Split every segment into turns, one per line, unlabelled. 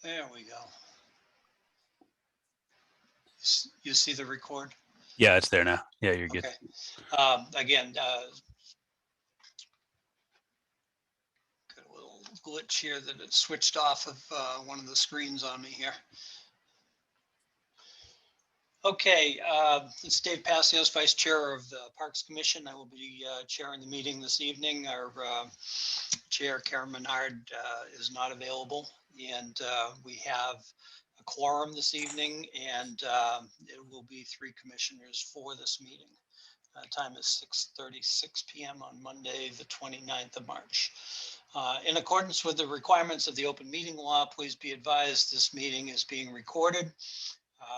There we go. You see the record?
Yeah, it's there now. Yeah, you're good.
Okay. Again, got a little glitch here that it switched off of one of the screens on me here. Okay, it's Dave Passios, Vice Chair of the Parks Commission. I will be chairing the meeting this evening. Our Chair, Karen Menard, is not available, and we have a quorum this evening, and it will be 3 commissioners for this meeting. Time is 6:36 p.m. on Monday, the 29th of March. In accordance with the requirements of the open meeting law, please be advised this meeting is being recorded.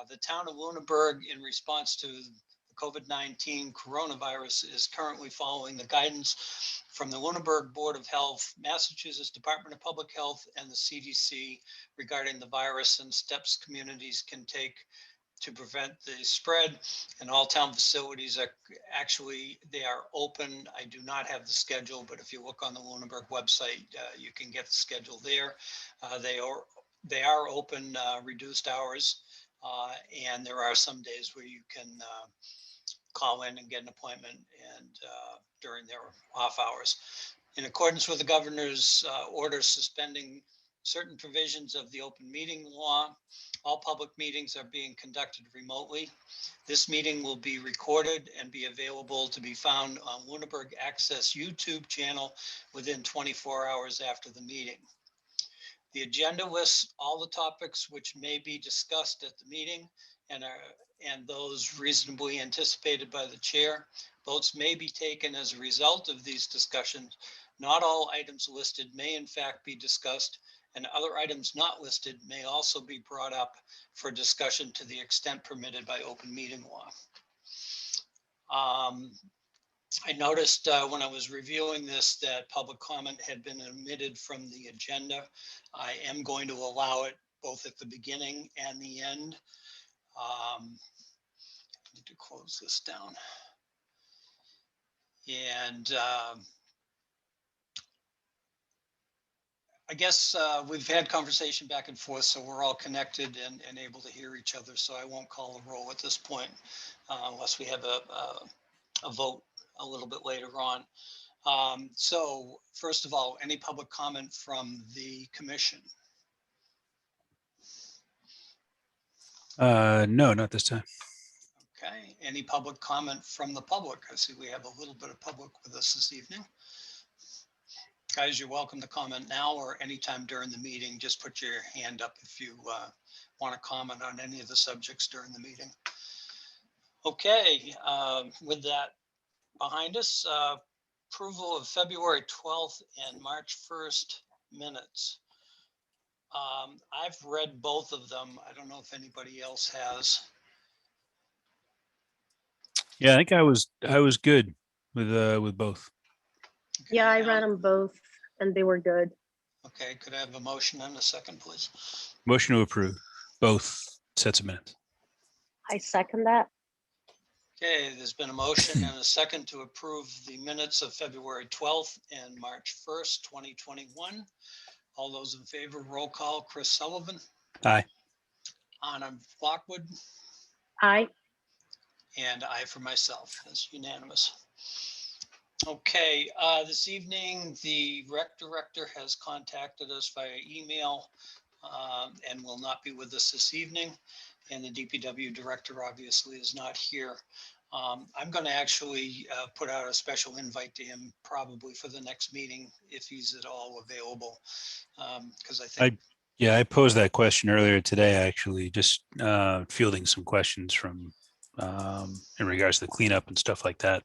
The town of Lunenburg, in response to the COVID-19 coronavirus, is currently following the guidance from the Lunenburg Board of Health, Massachusetts Department of Public Health, and the CDC regarding the virus and steps communities can take to prevent the spread. And all town facilities are they are open. I do not have the schedule, but if you look on the Lunenburg website, you can get the schedule there. They are open reduced hours. And there are some days where you can call in and get an appointment and during their off hours. In accordance with the governor's order suspending certain provisions of the open meeting law, all public meetings are being conducted remotely. This meeting will be recorded and be available to be found on Lunenburg Access YouTube channel within 24 hours after the meeting. The agenda lists all the topics which may be discussed at the meeting and those reasonably anticipated by the chair. Votes may be taken as a result of these discussions. Not all items listed may in fact be discussed, and other items not listed may also be brought up for discussion to the extent permitted by open meeting law. I noticed when I was reviewing this that public comment had been omitted from the agenda. I am going to allow it both at the beginning and the end. I need to close this down. And I guess we've had conversation back and forth, so we're all connected and able to hear each other. So I won't call a roll at this point unless we have a vote a little bit later on. So first of all, any public comment from the commission?
No, not this time.
Okay, any public comment from the public? I see we have a little bit of public with us this evening. Guys, you're welcome to comment now or anytime during the meeting. Just put your hand up if you want to comment on any of the subjects during the meeting. Okay, with that behind us, approval of February 12th and March 1st minutes. I've read both of them. I don't know if anybody else has.
Yeah, I think I was good with both.
Okay,
Yeah, I read them both and they were good.
Okay, could I have a motion and a second, please?
Motion to approve both sets of minutes.
I second that.
Okay, there's been a motion and a second to approve the minutes of February 12th and March 1st, 2021. All those in favor, roll call. Chris Sullivan.
Aye.
Anna Lockwood.
Aye.
And I for myself. That's unanimous. Okay, this evening, the rec director has contacted us via email and will not be with us this evening. And the DPW director obviously is not here. I'm going to actually put out a special invite to him probably for the next meeting if he's at all available. Because I think.
I posed that question earlier today, actually, just fielding some questions from in regards to the cleanup and stuff like that.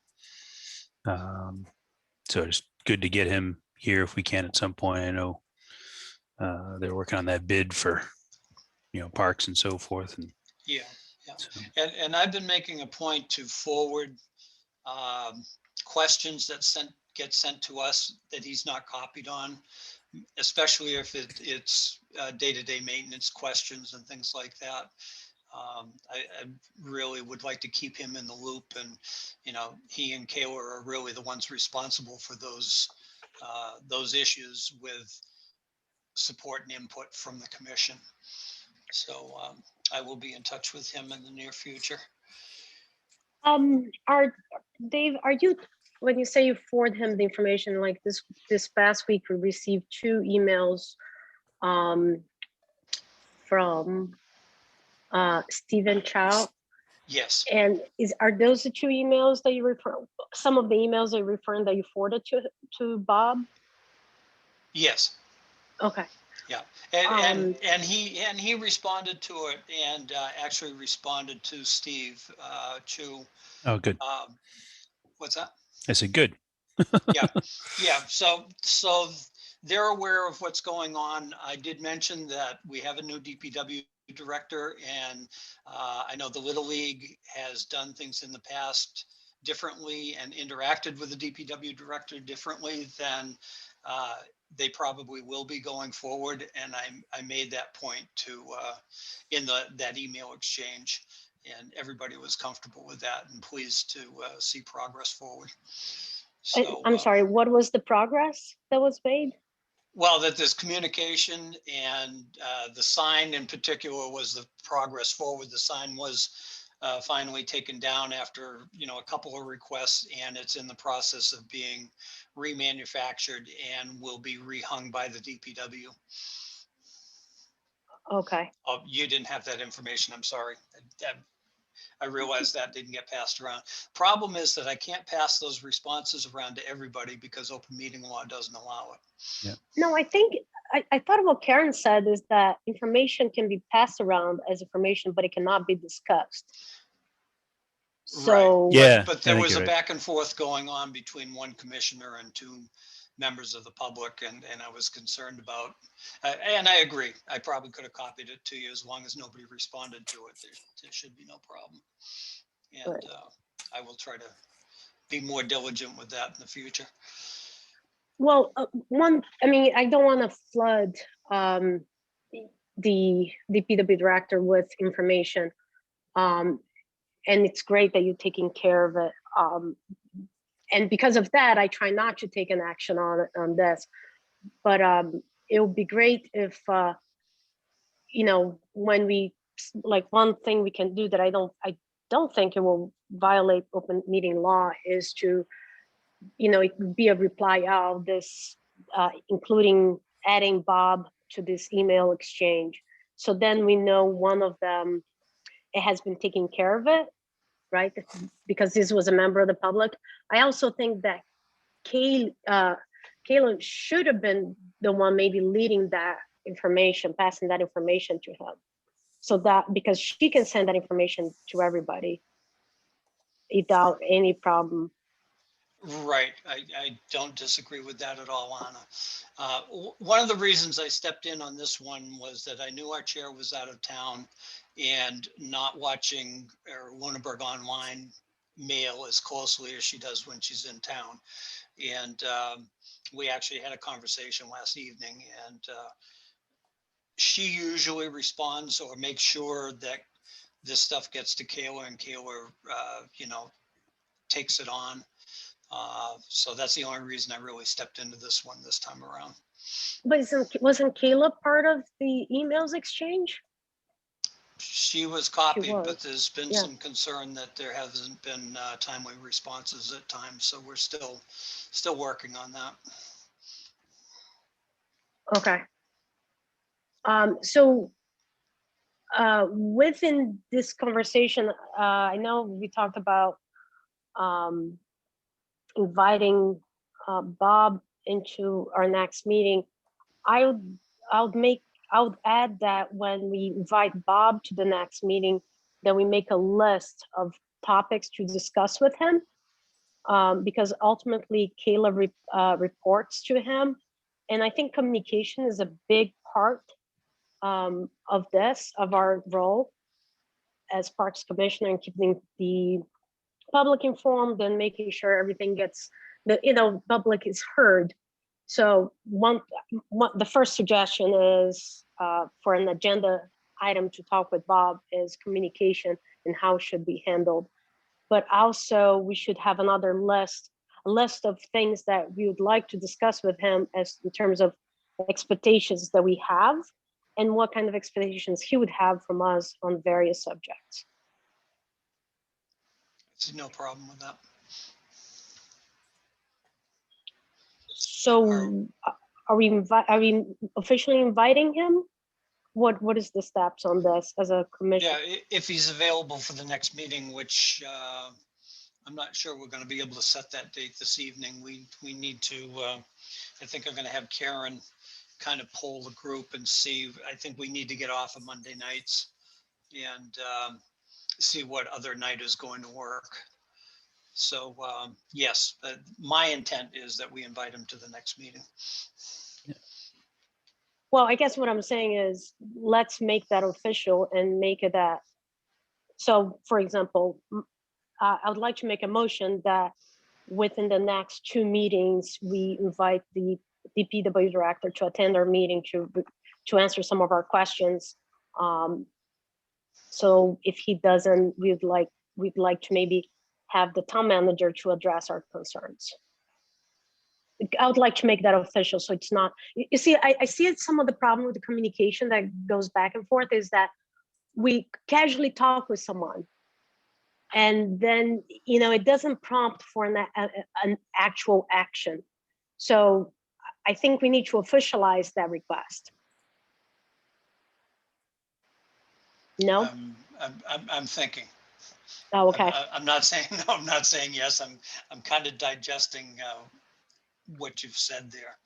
So it's good to get him here if we can at some point. I know they're working on that bid for, parks and so forth. And
yeah.
so.
And I've been making a point to forward questions that get sent to us that he's not copied on, especially if it's day-to-day maintenance questions and things like that. I really would like to keep him in the loop, and he and Kayla are really the ones responsible for those issues with support and input from the commission. So I will be in touch with him in the near future.
Dave, are you, when you say you forward him the information, like this past week, we received 2 emails from Stephen Chow.
Yes,
And are those the 2 emails that you refer, some of the emails that you referring that you forwarded to Bob?
yes.
Okay.
Yeah, and he responded to it, and actually responded to Steve Chu.
Oh, good.
What's that?
I said, good.
Yeah. So they're aware of what's going on. I did mention that we have a new DPW director, and I know the Little League has done things in the past differently and interacted with the DPW director differently than they probably will be going forward. And I made that point to in that email exchange, and everybody was comfortable with that and pleased to see progress forward. So
I'm sorry, what was the progress that was made?
well, that there's communication, and the sign in particular was the progress forward. The sign was finally taken down after, a couple of requests, and it's in the process of being remanufactured and will be rehung by the DPW.
Okay.
Oh, you didn't have that information. I'm sorry. I realized that didn't get passed around. Problem is that I can't pass those responses around to everybody because open meeting law doesn't allow it.
Yeah.
No, I think I thought what Karen said is that information can be passed around as information, but it cannot be discussed. So
Right.
Yeah,
But
I
there
think
was a
you're right.
back and forth going on between one commissioner and 2 members of the public, and I was concerned about, and I agree, I probably could have copied it to you. As long as nobody responded to it, there should be no problem. And
Right.
I will try to be more diligent with that in the future.
Well, I don't want to flood the DPW director with information. And it's great that you're taking care of it. And because of that, I try not to take an action on this. But it would be great if, when we, like, one thing we can do that I don't think it will violate open meeting law is to, it could be a reply out this, including adding Bob to this email exchange. So then we know one of them, it has been taking care of it, right? Because this was a member of the public. I also think that Kayla should have been the one maybe leading that information, passing that information to him. So that, because she can send that information to everybody without any problem.
Right. I don't disagree with that at all, Anna. One of the reasons I stepped in on this one was that I knew our chair was out of town and not watching or Lunenburg Online mail as closely as she does when she's in town. And we actually had a conversation last evening, and she usually responds or makes sure that this stuff gets to Kayla, and Kayla, takes it on. So that's the only reason I really stepped into this one this time around.
But wasn't Kayla part of the emails exchange?
She was copied,
was,
but there's been
yeah.
some concern that there hasn't been timely responses at times. So we're still working on that.
Okay. So within this conversation, I know we talked about inviting Bob into our next meeting. I would add that when we invite Bob to the next meeting, that we make a list of topics to discuss with him, because ultimately Kayla reports to him. And I think communication is a big part of our role as Parks Commissioner, and keeping the public informed and making sure everything gets, public is heard. So the first suggestion is for an agenda item to talk with Bob is communication and how it should be handled. But also we should have a list of things that we would like to discuss with him as in terms of expectations that we have and what kind of expectations he would have from us on various subjects.
See no problem with that.
So are we officially inviting him? What is the steps on this as a commission?
Yeah, if he's available for the next meeting, which I'm not sure we're going to be able to set that date this evening. We need to, I think I'm going to have Karen kind of poll the group and see. I think we need to get off of Monday nights and see what other night is going to work. So yes, my intent is that we invite him to the next meeting.
Well, I guess what I'm saying is let's make that official and make it that. So for example, I would like to make a motion that within the next 2 meetings, we invite the DPW director to attend our meeting to answer some of our questions. So if he doesn't, we'd like to maybe have the town manager to address our concerns. I would like to make that official, so it's not, you see, I see some of the problem with the communication that goes back and forth is that we casually talk with someone and then, you know, it doesn't prompt for an actual action. So I think we need to officialize that request. No?
I'm thinking.
Oh, okay.
I'm not saying no. I'm not saying yes. I'm kind of digesting what you've said there.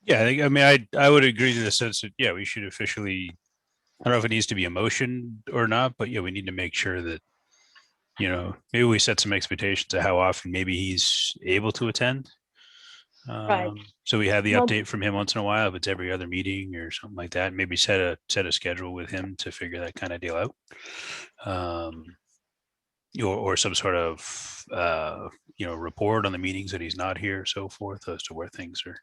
Yeah, I mean, I would agree to the sense that, yeah, we should officially, I don't know if it needs to be a motion or not, but yeah, we need to make sure that, you know, maybe we set some expectations of how often maybe he's able to attend.
Right.
So we have the
Well-
update from him once in a while, if it's every other meeting or something like that, maybe set a schedule with him to figure that kind of deal out. Or some sort of, you know, report on the meetings that he's not here, so forth, as to where things are,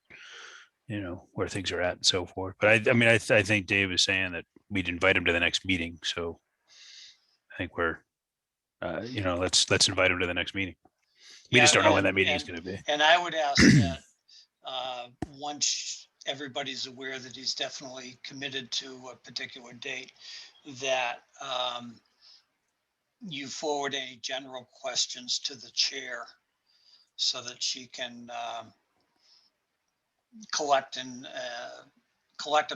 you know, where things are at and so forth. But I mean, I think Dave is saying that we'd invite him to the next meeting. So I think we're, you know, let's invite him to the next meeting. We just don't know when that meeting is going to be.
And I would ask that once everybody's aware that he's definitely committed to a particular date, that you forward any general questions to the chair so that she can collect them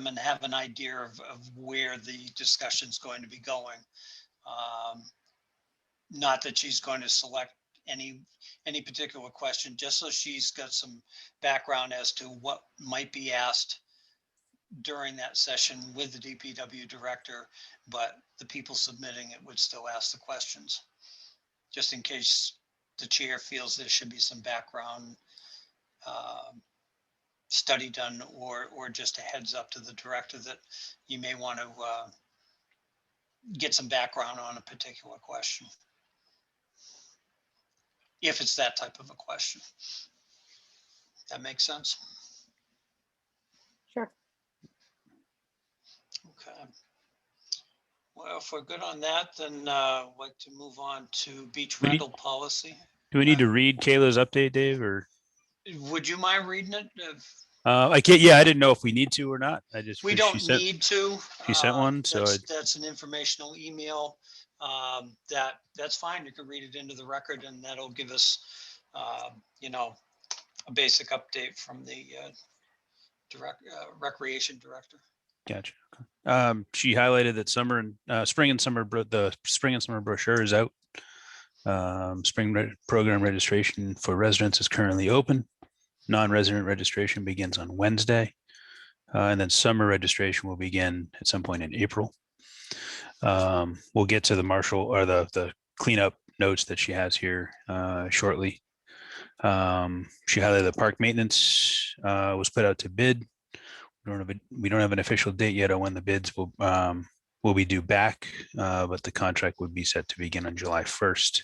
and have an idea of where the discussion's going to be going. Not that she's going to select any particular question, just so she's got some background as to what might be asked during that session with the DPW director, but the people submitting it would still ask the questions, just in case the chair feels there should be some background study done, or just a heads up to the director that you may want to get some background on a particular question, if it's that type of a question. That makes sense?
Sure.
Okay. Well, if we're good on that, then I'd like to move on to beach rental policy.
Do we need to read Kayla's update, Dave, or?
Would you mind reading it?
I can't. Yeah, I didn't know if we need to or not. I just
We don't need to.
She sent one, so
that's an informational email. That's fine. You can read it into the record, and that'll give us, you know, a basic update from the recreation director.
Gotcha. Okay. She highlighted that the spring and summer brochure is out. Program registration for residents is currently open. Non-resident registration begins on Wednesday, and then summer registration will begin at some point in April. We'll get to the marshal or the cleanup notes that she has here shortly. She highlighted the park maintenance was put out to bid. We don't have an official date yet on when the bids will be due back, but the contract would be set to begin on July 1st.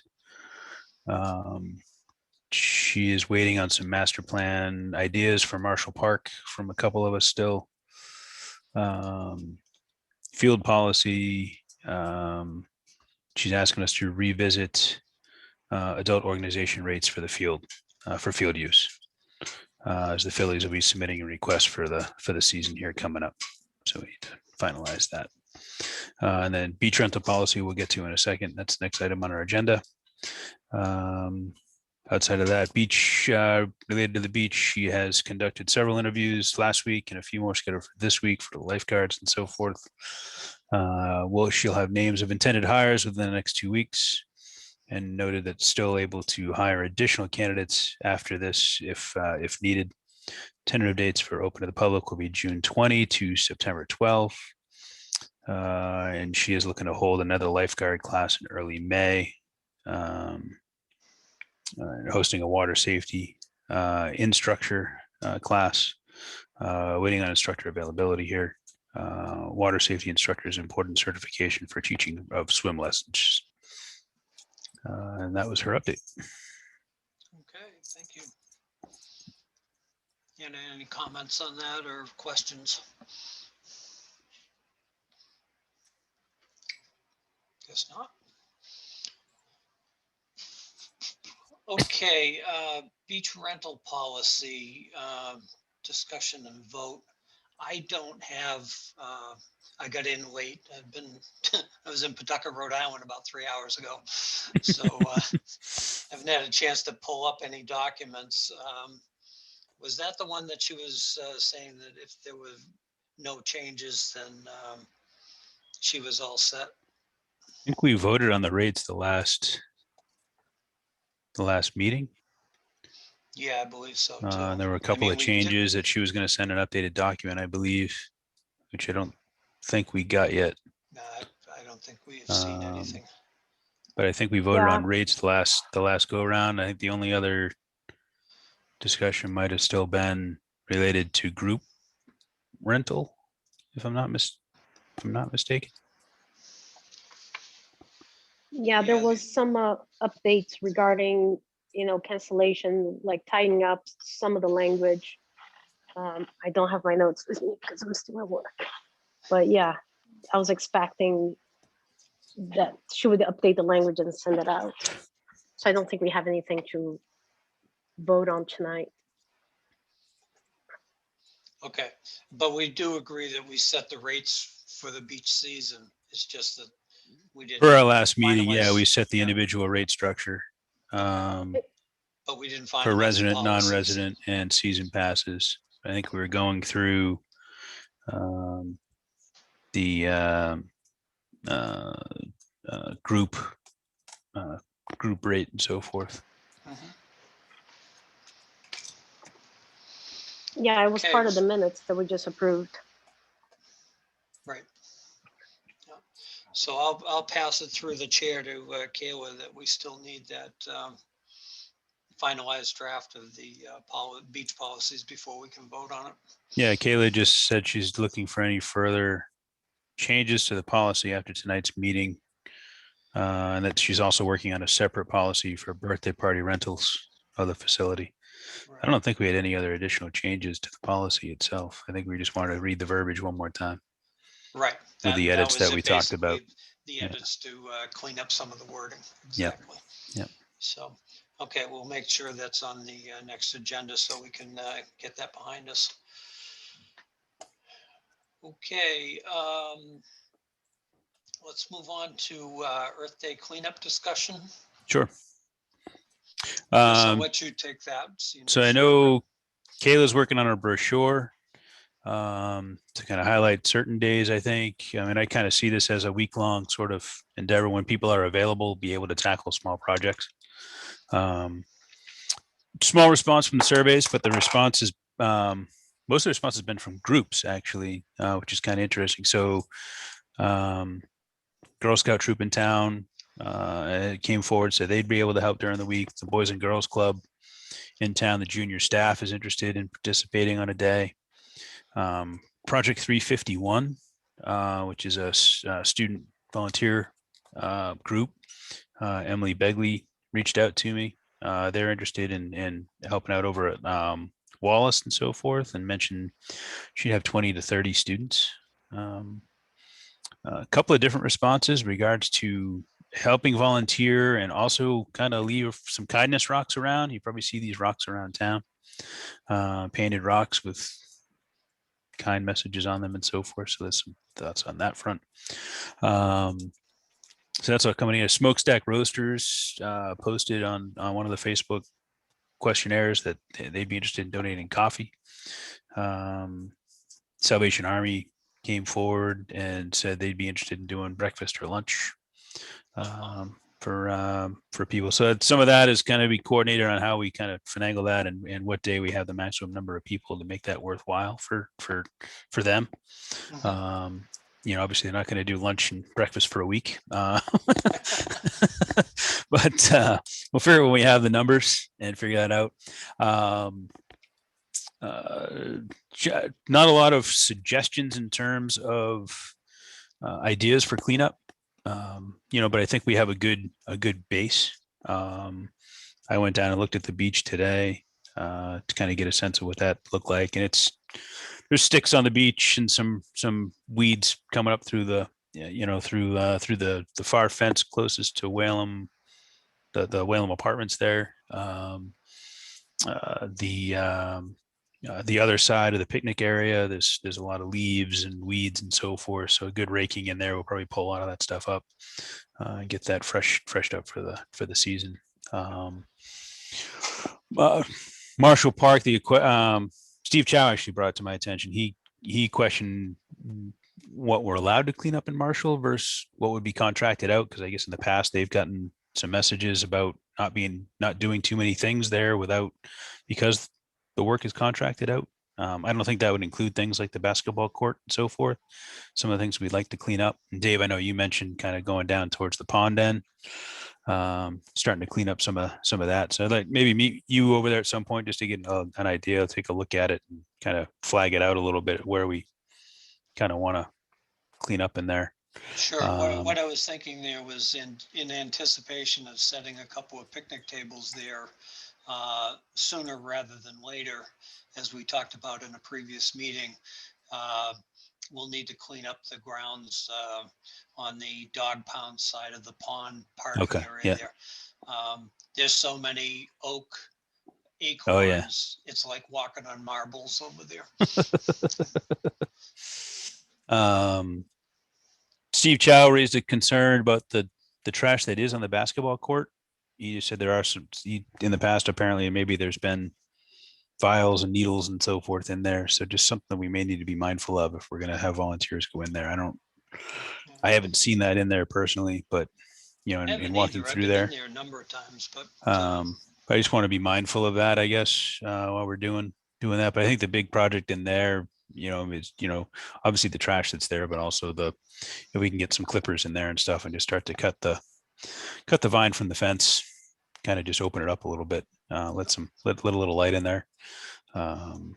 She is waiting on some master plan ideas for Marshall Park from a couple of us still. Field policy. She's asking us to revisit adult organization rates for the field, for field use. as the Phillies will be submitting a request for the season here coming up. So we need to finalize that. And then beach rental policy we'll get to in a second. That's the next item on our agenda. Outside of that, beach related to the beach, she has conducted several interviews last week and a few more scheduled for this week for the lifeguards and so forth. She'll have names of intended hires within the next 2 weeks, and noted that still able to hire additional candidates after this if needed. Tentative dates for open to the public will be June 20 to September 12. And she is looking to hold another lifeguard class in early May. Hosting a water safety instructor class, waiting on instructor availability here. Water safety instructor is important certification for teaching of swim lessons. And that was her update.
Okay, thank you. Any comments on that or questions? Guess not. Okay, beach rental policy discussion and vote. I don't have, I got in late. I was in Pawtucket, Rhode Island about 3 hours ago. So I haven't had a chance to pull up any documents. Was that the one that she was saying that if there were no changes, then she was all set?
I think we voted on the rates the last meeting.
Yeah, I believe so too.
And there were a couple of changes that she was going to send an updated document, I believe, which I don't think we got yet.
I don't think we have seen anything.
But I think we voted on rates the last go around. I think the only other discussion might have still been related to group rental, if I'm not mistaken.
Yeah, there was some updates regarding, cancellation, like tightening up some of the language. I don't have my notes with me because I'm still at work. But yeah, I was expecting that she would update the language and send it out. So I don't think we have anything to vote on tonight.
Okay, but we do agree that we set the rates for the beach season. It's just that we didn't.
For our last meeting,
finalize,
we set the individual rate structure.
But we didn't finalize
for resident,
policies.
non-resident, and season passes. I think we were going through the group rate and so forth.
Mhm.
Yeah, it was
Okay.
part of the minutes that we just approved.
Right. Yeah. So I'll pass it through the chair to Kayla that we still need that finalized draft of the beach policies before we can vote on it.
Yeah, Kayla just said she's looking for any further changes to the policy after tonight's meeting. And that she's also working on a separate policy for birthday party rentals of the facility.
Right.
I don't think we had any other additional changes to the policy itself. I think we just wanted to read the verbiage one more time.
Right.
With the edits that we talked about.
The edits to clean up some of the wording.
Yeah.
Exactly.
Yeah.
So, okay, we'll make sure that's on the next agenda so we can get that behind us. Okay. Let's move on to Earth Day cleanup discussion.
Sure.
So I'll let you take that.
So I know Kayla's working on a brochure to kind of highlight certain days, I think. I mean, I kind of see this as a week-long sort of endeavor when people are available, be able to tackle small projects. Small response from the surveys, but the response is, most of the response has been from groups, actually, which is kind of interesting. So Girl Scout troop in town came forward, said they'd be able to help during the week. The Boys and Girls Club in town, the junior staff is interested in participating on a day. Project 351, which is a student volunteer group. Emily Begley reached out to me. They're interested in helping out over at Wallace and so forth, and mentioned she'd have 20 to 30 students. A couple of different responses in regards to helping volunteer and also kind of leave some kindness rocks around. You probably see these rocks around town. painted rocks with kind messages on them and so forth. So there's some thoughts on that front. So that's all coming in. Smokestack Roasters posted on one of the Facebook questionnaires that they'd be interested in donating coffee. Salvation Army came forward and said they'd be interested in doing breakfast or lunch for people. So some of that is kind of be coordinated on how we kind of finagle that and what day we have the maximum number of people to make that worthwhile for them. Obviously they're not going to do lunch and breakfast for a week, but we'll figure when we have the numbers and figure that out. Not a lot of suggestions in terms of ideas for cleanup, but I think we have a good base. I went down and looked at the beach today to kind of get a sense of what that looked like, and there's sticks on the beach and some weeds coming up through the through the far fence closest to Whalum, the Whalum Apartments there. The other side of the picnic area, there's a lot of leaves and weeds and so forth. So a good raking in there will probably pull a lot of that stuff up and get that freshed up for the season. Marshall Park, Steve Chow actually brought it to my attention. He questioned what we're allowed to clean up in Marshall versus what would be contracted out, because I guess in the past they've gotten some messages about not doing too many things there because the work is contracted out. I don't think that would include things like the basketball court and so forth. Some of the things we'd like to clean up. And Dave, I know you mentioned kind of going down towards the pond end, starting to clean up some of that. So I'd like maybe meet you over there at some point just to get an idea, take a look at it, and kind of flag it out a little bit where we kind of want to clean up in there.
Sure. What I was thinking there was in anticipation of setting a couple of picnic tables there sooner rather than later, as we talked about in a previous meeting. We'll need to clean up the grounds on the dog pound side of the pond parking area there. There's so many oak acorns.
Oh, yeah.
It's like walking on marbles over there.
Steve Chow raised a concern about the trash that is on the basketball court. You said there are some in the past, apparently, maybe there's been files and needles and so forth in there. So just something we may need to be mindful of if we're going to have volunteers go in there. I haven't seen that in there personally, but in walking through there,
a number of times, but
I just want to be mindful of that, I guess, while we're doing that. But I think the big project in there, is, obviously the trash that's there, but also if we can get some clippers in there and stuff and just start to cut the vine from the fence, kind of just open it up a little bit, let a little light in there. And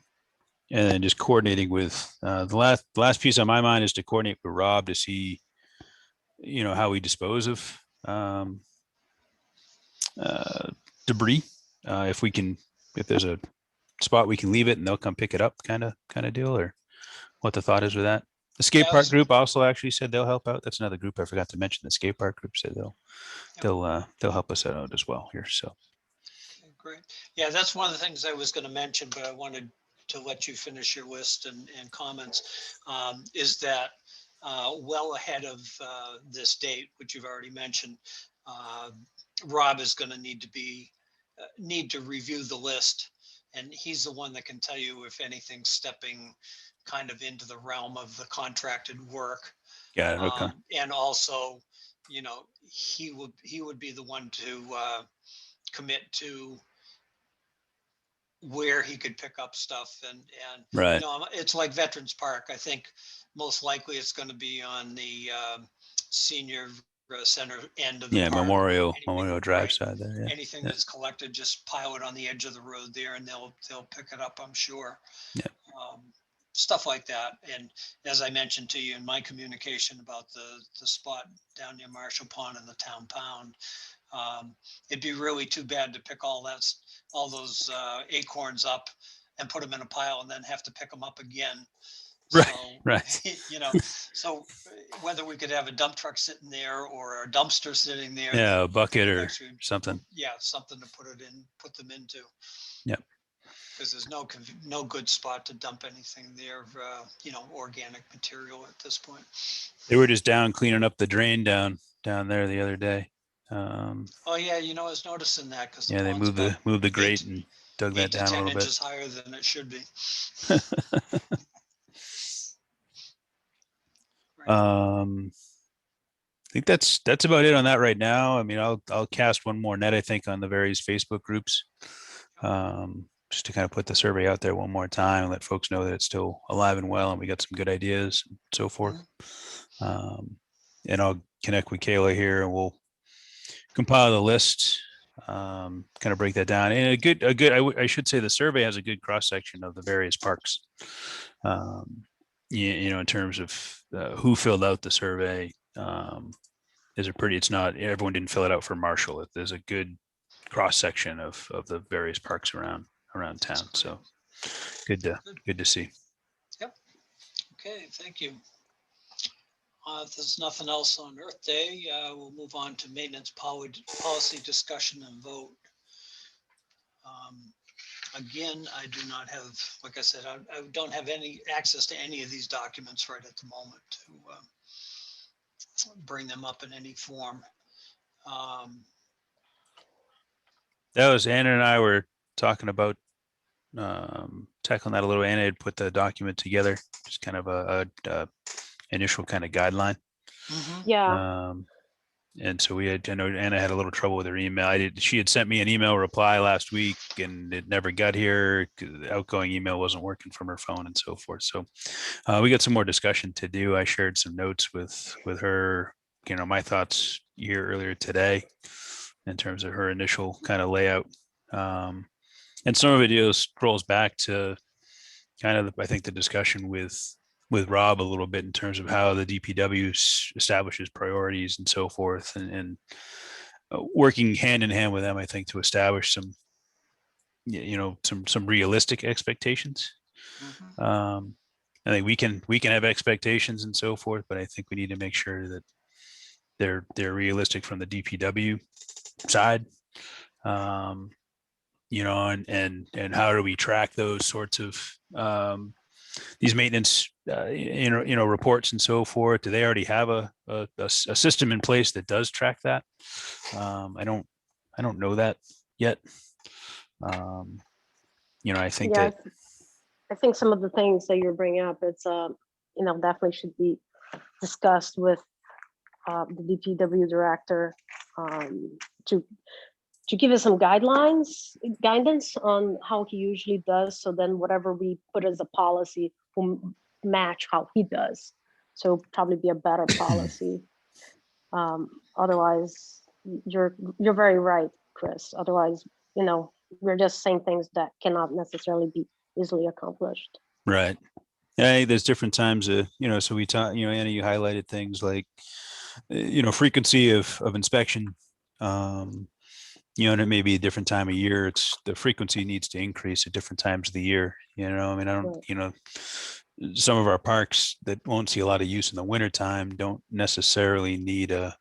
then just coordinating with the last piece on my mind is to coordinate with Rob to see, how we dispose of debris. If there's a spot we can leave it and they'll come pick it up, kind of deal, or what the thought is with that. The skate park group also actually said they'll help out. That's another group I forgot to mention. The skate park group said they'll help us out as well here. So
great. Yeah, that's one of the things I was going to mention, but I wanted to let you finish your list and comments. Is that well ahead of this date, which you've already mentioned, Rob is going to need to review the list, and he's the one that can tell you if anything's stepping kind of into the realm of the contracted work.
Yeah. Okay.
And also, he would be the one to commit to where he could pick up stuff and
right.
It's like Veterans Park. I think most likely it's going to be on the senior center end of the park.
Memorial Drive side there. Yeah.
Anything that's collected, just pile it on the edge of the road there, and they'll pick it up, I'm sure.
Yeah.
Stuff like that. And as I mentioned to you in my communication about the spot down near Marshall Pond and the town pound, it'd be really too bad to pick all those acorns up and put them in a pile and then have to pick them up again.
Right.
So whether we could have a dump truck sitting there or a dumpster sitting there.
Yeah, a bucket or something.
Yeah, something to put them into.
Yep.
Because there's no good spot to dump anything there, organic material at this point.
They were just down cleaning up the drain down there the other day.
Oh yeah, I was noticing that because
Yeah, they moved the grate and dug that
8 to
down a
10
little bit.
inches higher than it should be.
I think that's about it on that right now. I mean, I'll cast one more net, I think, on the various Facebook groups, just to kind of put the survey out there one more time and let folks know that it's still alive and well, and we got some good ideas and so forth. And I'll connect with Kayla here, and we'll compile the list, kind of break that down. And I should say the survey has a good cross section of the various parks. In terms of who filled out the survey. It's not everyone didn't fill it out for Marshall. There's a good cross section of the various parks around town. So good to see.
Yep. Okay, thank you. If there's nothing else on Earth Day, we'll move on to maintenance policy discussion and vote. Again, I do not have, like I said, I don't have any access to any of these documents right at the moment to bring them up in any form.
That was Anna and I were talking about tackling that a little. Anna had put the document together, just kind of a initial kind of guideline.
Yeah.
And so I know Anna had a little trouble with her email. She had sent me an email reply last week and it never got here. The outgoing email wasn't working from her phone and so forth. So we got some more discussion to do. I shared some notes with her, my thoughts here earlier today in terms of her initial kind of layout. And some of it scrolls back to kind of, I think, the discussion with Rob a little bit in terms of how the DPW establishes priorities and so forth, and working hand in hand with them, I think, to establish some realistic expectations. I think we can have expectations and so forth, but I think we need to make sure that they're realistic from the DPW side. And how do we track those sorts of these maintenance reports and so forth? Do they already have a system in place that does track that? I don't know that yet. I think that
I think some of the things that you're bringing up, it's definitely should be discussed with the DPW director to give us some guidance on how he usually does. So then whatever we put as a policy will match how he does. So probably be a better policy. Otherwise, you're very right, Chris. Otherwise, we're just saying things that cannot necessarily be easily accomplished.
Right. Yeah, there's different times. So we talk. Anna, you highlighted things like, frequency of inspection. And it may be a different time of year. It's the frequency needs to increase at different times of the year. Some of our parks that won't see a lot of use in the wintertime don't necessarily need a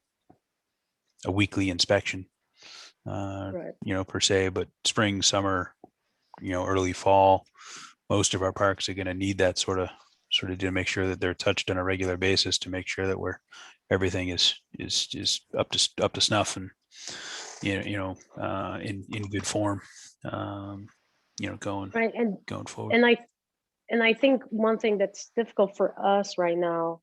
weekly inspection, per se, but spring, summer, early fall, most of our parks are going to need that sort of to make sure that they're touched on a regular basis, to make sure that everything is up to snuff and in good form, going
right
going forward.
And I think one thing that's difficult for us right now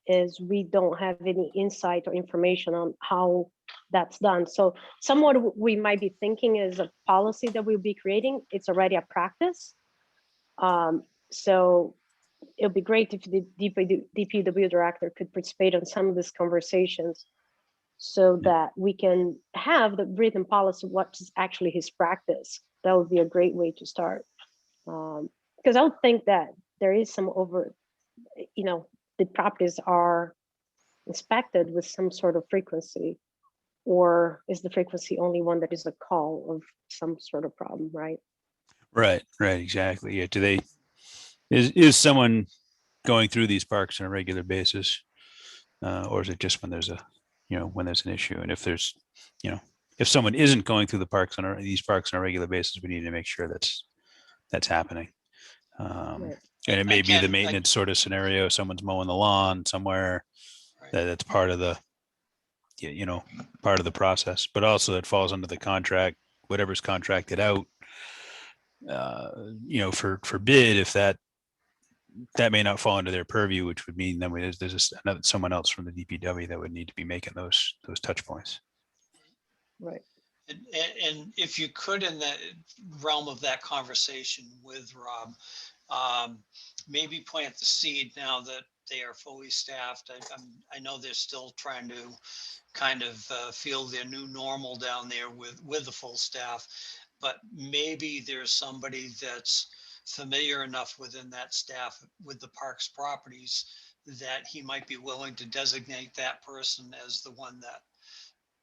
is we don't have any insight or information on how that's done. So somewhat we might be thinking is a policy that we'll be creating. It's already a practice. So it would be great if the DPW director could participate in some of these conversations so that we can have the written policy, what is actually his practice. That would be a great way to start. Because I would think that there is some the properties are inspected with some sort of frequency, or is the frequency only one that is a call of some sort of problem, right?
Right, exactly. Yeah. Is someone going through these parks on a regular basis, or is it just when there's when there's an issue? And if there's, if someone isn't going through these parks on a regular basis, we need to make sure that's that's happening.
Right.
And it may be the
Again,
maintenance sort of scenario. Someone's mowing the lawn somewhere.
right.
That's part of the, part of the process, but also it falls under the contract, whatever's contracted out, for bid. If that may not fall under their purview, which would mean that there's just someone else from the DPW that would need to be making those touch points.
Right.
And if you could, in the realm of that conversation with Rob, maybe plant the seed now that they are fully staffed. I know they're still trying to kind of feel their new normal down there with the full staff, but maybe there's somebody that's familiar enough within that staff with the parks properties that he might be willing to designate that person as the one that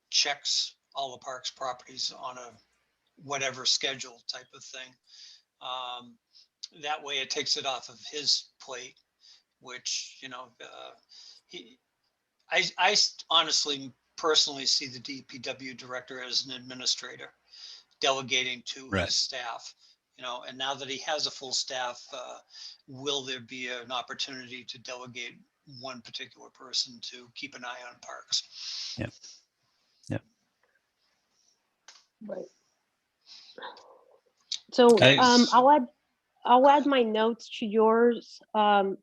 checks all the parks properties on a whatever schedule type of thing. That way it takes it off of his plate, which, I honestly personally see the DPW director as an administrator delegating to
Right.
his staff, and now that he has a full staff, will there be an opportunity to delegate one particular person to keep an eye on parks?
Yep.
Right. So
Guys.
I'll add my notes to yours,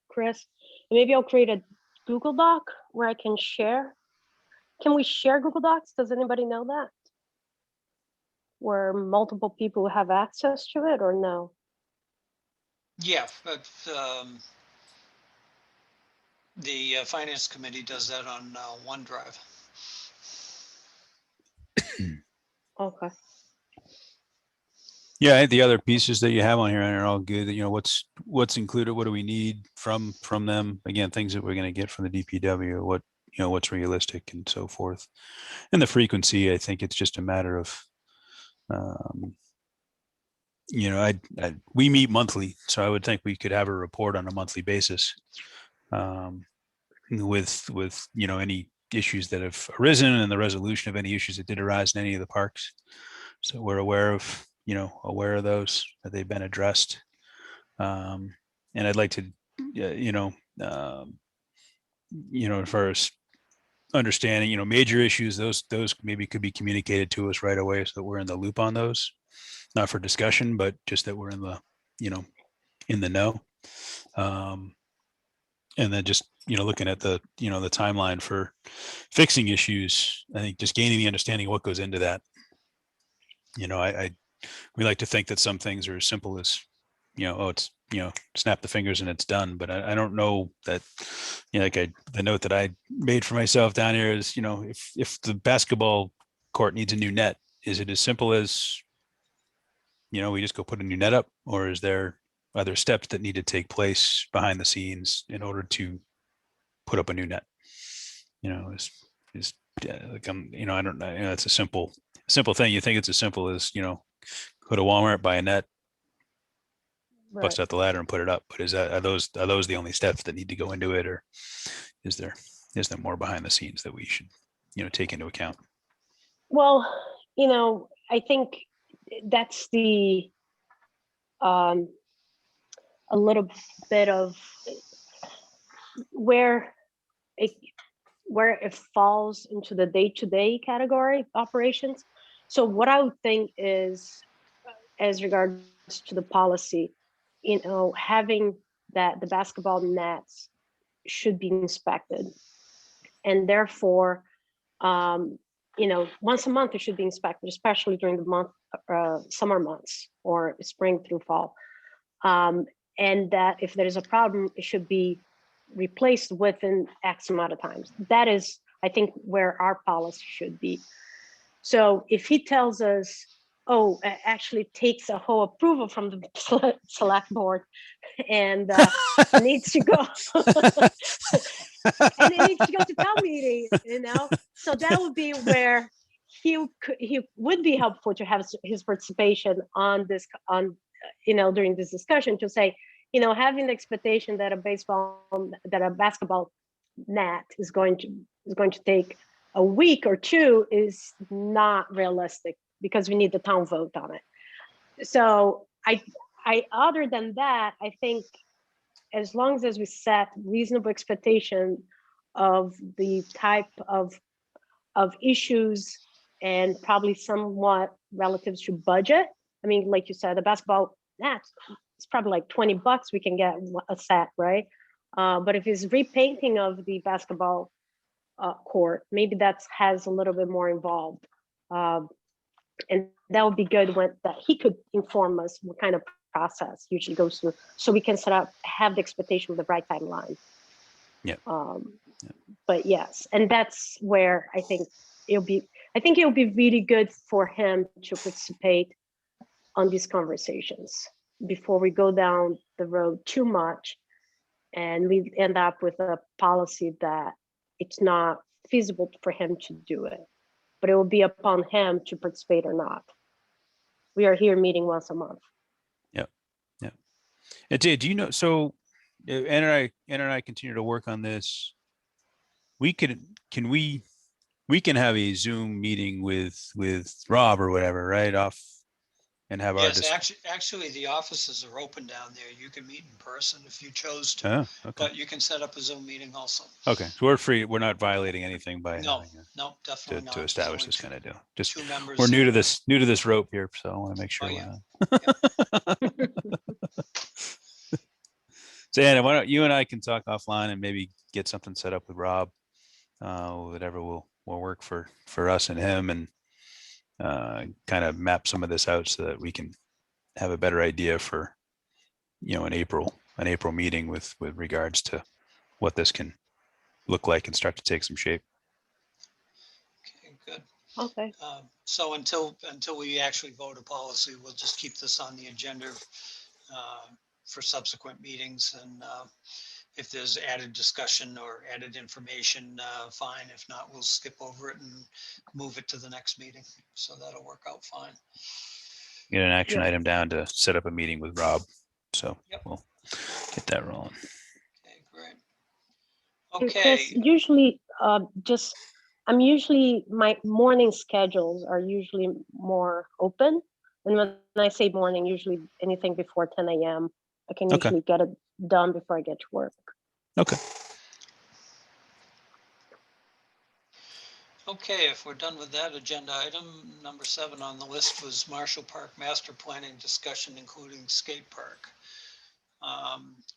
Chris. Maybe I'll create a Google Doc where I can share. Can we share Google Docs? Does anybody know that? Where multiple people have access to it, or no?
Yeah, but the finance committee does that on OneDrive.
Okay.
Yeah, I think the other pieces that you have on here are all good. What's included, what do we need from them? Again, things that we're going to get from the DPW, what's realistic and so forth. And the frequency, I think it's just a matter of, we meet monthly, so I would think we could have a report on a monthly basis, with any issues that have arisen and the resolution of any issues that did arise in any of the parks. So we're aware of those, that they've been addressed. And I'd like to, as far as understanding, major issues, those maybe could be communicated to us right away so that we're in the loop on those, not for discussion, but just that we're in the, in the know. And then just, looking at the, the timeline for fixing issues, I think just gaining the understanding of what goes into that. We like to think that some things are as simple as, it's, snap the fingers and it's done. But I don't know that, the note that I made for myself down here is, if the basketball court needs a new net, is it as simple as, we just go put a new net up, or is there other steps that need to take place behind the scenes in order to put up a new net? Like I don't know. It's a simple thing. You think it's as simple as, go to Walmart, buy a net,
Right.
bust out the ladder and put it up. But are those the only steps that need to go into it, or is there more behind the scenes that we should, take into account?
Well, I think that's the a little bit of where it falls into the day-to-day category operations. So what I would think is, as regards to the policy, having that the basketball nets should be inspected, and therefore, once a month it should be inspected, especially during the summer months or spring through fall. And that if there is a problem, it should be replaced within X amount of times. That is, I think, where our policy should be. So if he tells us, oh, it actually takes a whole approval from the select board, and it needs to go, and it needs to go to town meeting, so that would be where he would be helpful to have his participation on this, during this discussion, to say, having the expectation that a basketball net is going to take a week or two is not realistic, because we need the town vote on it. So other than that, I think as long as we set reasonable expectation of the type of issues and probably somewhat relative to budget. I mean, like you said, the basketball, it's probably like $20 we can get a set, right? But if it's repainting of the basketball court, maybe that has a little bit more involved. And that would be good when that he could inform us what kind of process usually goes through, so we can have the expectation of the right timeline.
Yeah.
But yes, and that's where I think it'll be really good for him to participate on these conversations before we go down the road too much and we end up with a policy that it's not feasible for him to do it. But it will be upon him to participate or not. We are here meeting once a month.
Yep. Yep. And do you know, so Ann and I continue to work on this. We can have a Zoom meeting with Rob or whatever, right? Off and have our
Yes, actually, the offices are open down there. You can meet in person if you chose to,
okay.
but you can set up a Zoom meeting also.
Okay, so we're free. We're not violating anything by
No,
having
no, definitely not.
to
There's
establish
only
this kind of deal. Just
two members.
we're new to this rope here, so I want to make sure
Oh,
we're
yeah.
not. So Anna, why don't you and I can talk offline and maybe get something set up with Rob, whatever will work for us and him, and kind of map some of this out so that we can have a better idea for, an April meeting with regards to what this can look like and start to take some shape.
Okay, good.
Okay.
So until we actually vote a policy, we'll just keep this on the agenda for subsequent meetings. And if there's added discussion or added information, fine. If not, we'll skip over it and move it to the next meeting. So that'll work out fine.
Get an action
Yeah.
item down to set up a meeting with Rob. So
Yep.
We'll get that rolling.
Okay, great.
And
Okay.
Chris, usually, my morning schedules are usually more open. And when I say morning, usually anything before 10 a.m. I can
Okay.
usually get it done before I get to work.
Okay.
Okay, if we're done with that agenda item, number 7 on the list was Marshall Park Master Planning discussion, including skate park.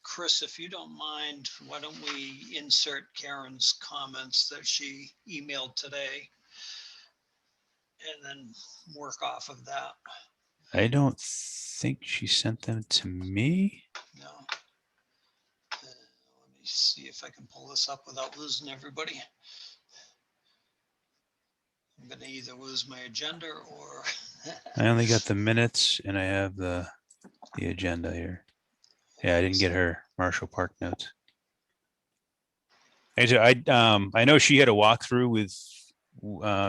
Chris, if you don't mind, why don't we insert Karen's comments that she emailed today and then work off of that?
I don't think she sent them to me.
No. Let me see if I can pull this up without losing everybody. I'm going to either lose my agenda or.
I only got the minutes and I have the agenda here. Yeah, I didn't get her Marshall Park notes. I know she had a walkthrough with,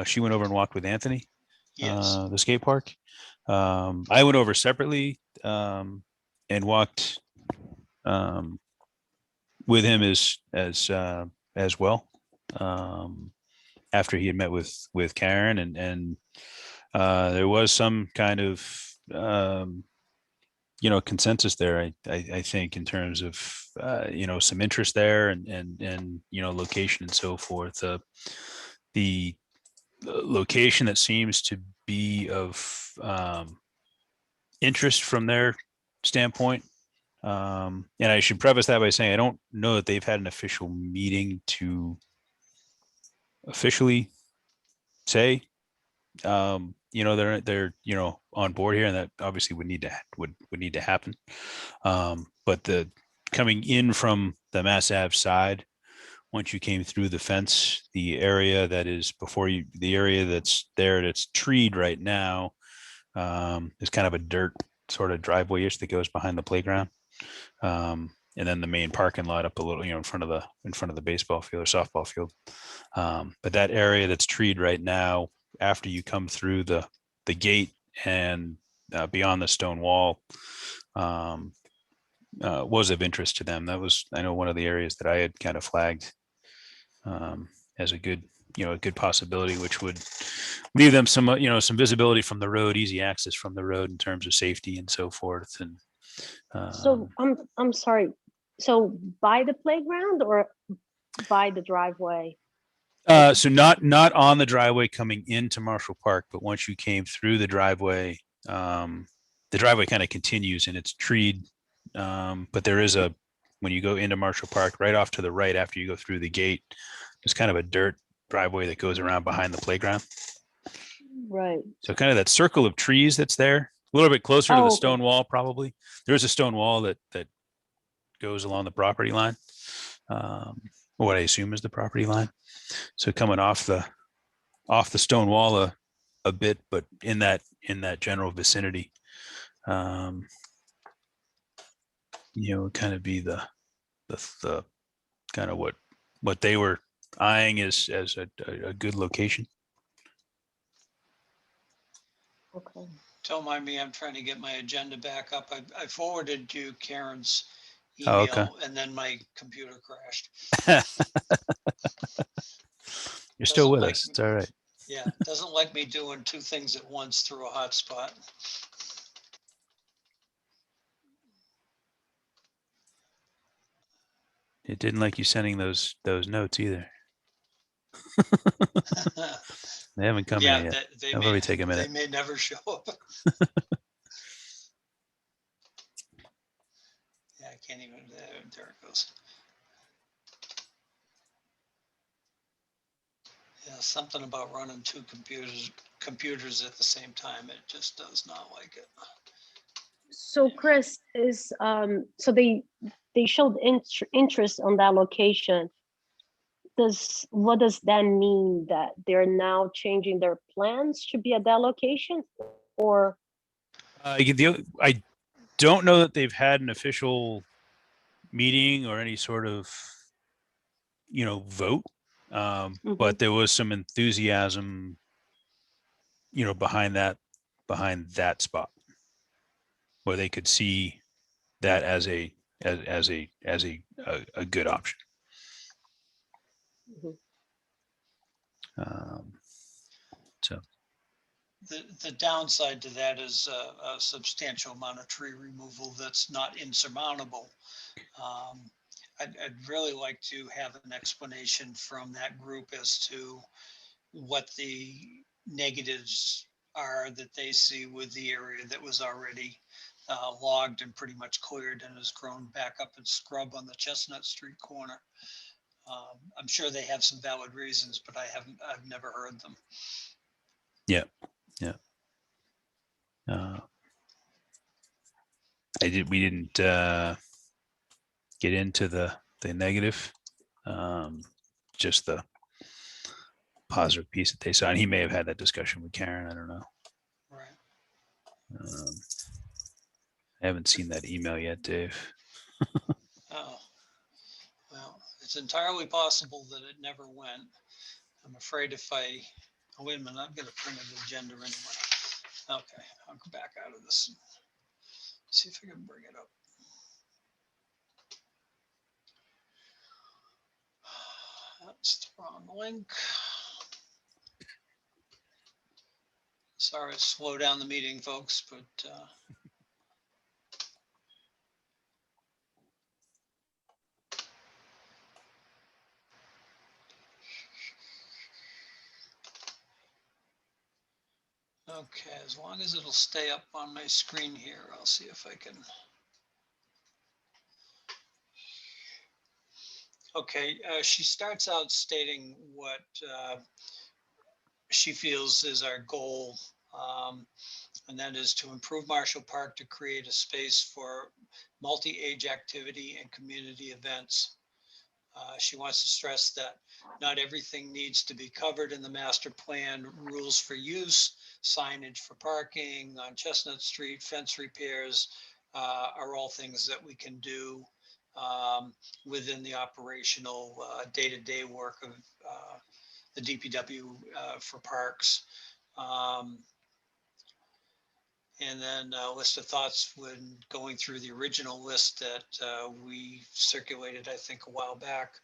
she went over and walked with Anthony,
Yes.
the skate park. I went over separately and walked with him as well. After he had met with Karen and there was some kind of consensus there. I think in terms of some interest there and location and so forth. The location that seems to be of interest from their standpoint. And I should preface that by saying I don't know that they've had an official meeting to officially say they're on board here, and that obviously would need to happen. But the coming in from the Mass Ave side, once you came through the fence, the area that is before you, the area that's there that's treed right now, is kind of a dirt sort of driveway-ish that goes behind the playground. And then the main parking lot up a little, in front of the baseball field or softball field. But that area that's treed right now, after you come through the gate and beyond the stone wall, was of interest to them. That was, I know, one of the areas that I had kind of flagged as a good possibility, which would leave them some visibility from the road, easy access from the road in terms of safety and so forth. And
So I'm sorry. So by the playground or by the driveway?
So not on the driveway coming into Marshall Park, but once you came through the driveway kind of continues and it's treed. But there is when you go into Marshall Park, right off to the right after you go through the gate, there's kind of a dirt driveway that goes around behind the playground.
Right.
So kind of that circle of trees that's there, a little bit closer to the
Oh, okay.
stone wall, probably. There's a stone wall that goes along the property line, what I assume is the property line. So coming off the stone wall a bit, but in that general vicinity, kind of be the kind of what they were eyeing as a good location.
Okay.
Don't mind me, I'm trying to get my agenda back up. I forwarded you Karen's
Oh, okay.
email and then my computer crashed.
You're still
Doesn't
with
like
us.
me.
It's all right.
Yeah, doesn't like me doing two things at once through a hotspot.
It didn't like you sending those notes either. They haven't come
Yeah,
in yet.
they
They'll
may,
probably take a
they
minute.
may never show up. Yeah, I can't even, there it goes. Yeah, something about running two computers at the same time. It just does not like it.
So Chris, is so they showed interest on that location. What does that mean, that they're now changing their plans to be at that location, or?
I don't know that they've had an official meeting or any sort of vote, but there was some enthusiasm behind that spot where they could see that as a good option. So
the downside to that is a substantial amount of tree removal that's not insurmountable. I'd really like to have an explanation from that group as to what the negatives are that they see with the area that was already logged and pretty much cleared and has grown back up in scrub on the Chestnut Street corner. I'm sure they have some valid reasons, but I've never heard them.
Yeah. We didn't get into the negative, just the positive piece that they saw. And he may have had that discussion with Karen. I don't know.
Right.
I haven't seen that email yet, Dave.
Oh, well, it's entirely possible that it never went. I'm afraid oh, wait a minute, I've got a printed agenda anyway. Okay, I'll go back out of this and see if I can bring it up. That's the wrong link. Sorry to slow down the meeting, folks, but okay, as long as it'll stay up on my screen here, I'll see if I can. Okay, she starts out stating what she feels is our goal, and that is to improve Marshall Park to create a space for multi-age activity and community events. She wants to stress that not everything needs to be covered in the master plan. Rules for use, signage for parking on Chestnut Street, fence repairs are all things that we can do within the operational day-to-day work of the DPW for parks. And then a list of thoughts when going through the original list that we circulated, I think, a while back.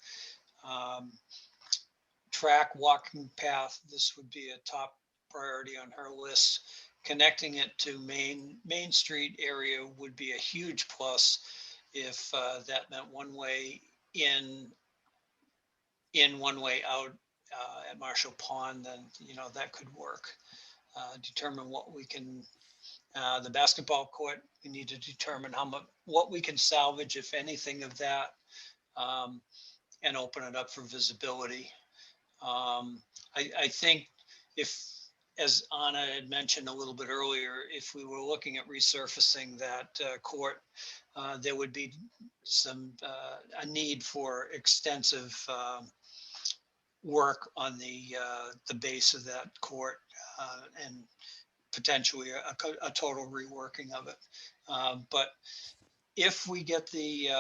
Track, walking path, this would be a top priority on her list. connecting it to Main Street area would be a huge plus if that meant one way in, one way out at Marshall Pond, then, that could work. Determine what we can, the basketball court, we need to determine what we can salvage, if anything of that, and open it up for visibility. I think if, as Anna had mentioned a little bit earlier, if we were looking at resurfacing that court, there would be a need for extensive work on the base of that court, and potentially a total reworking of it. But if we get the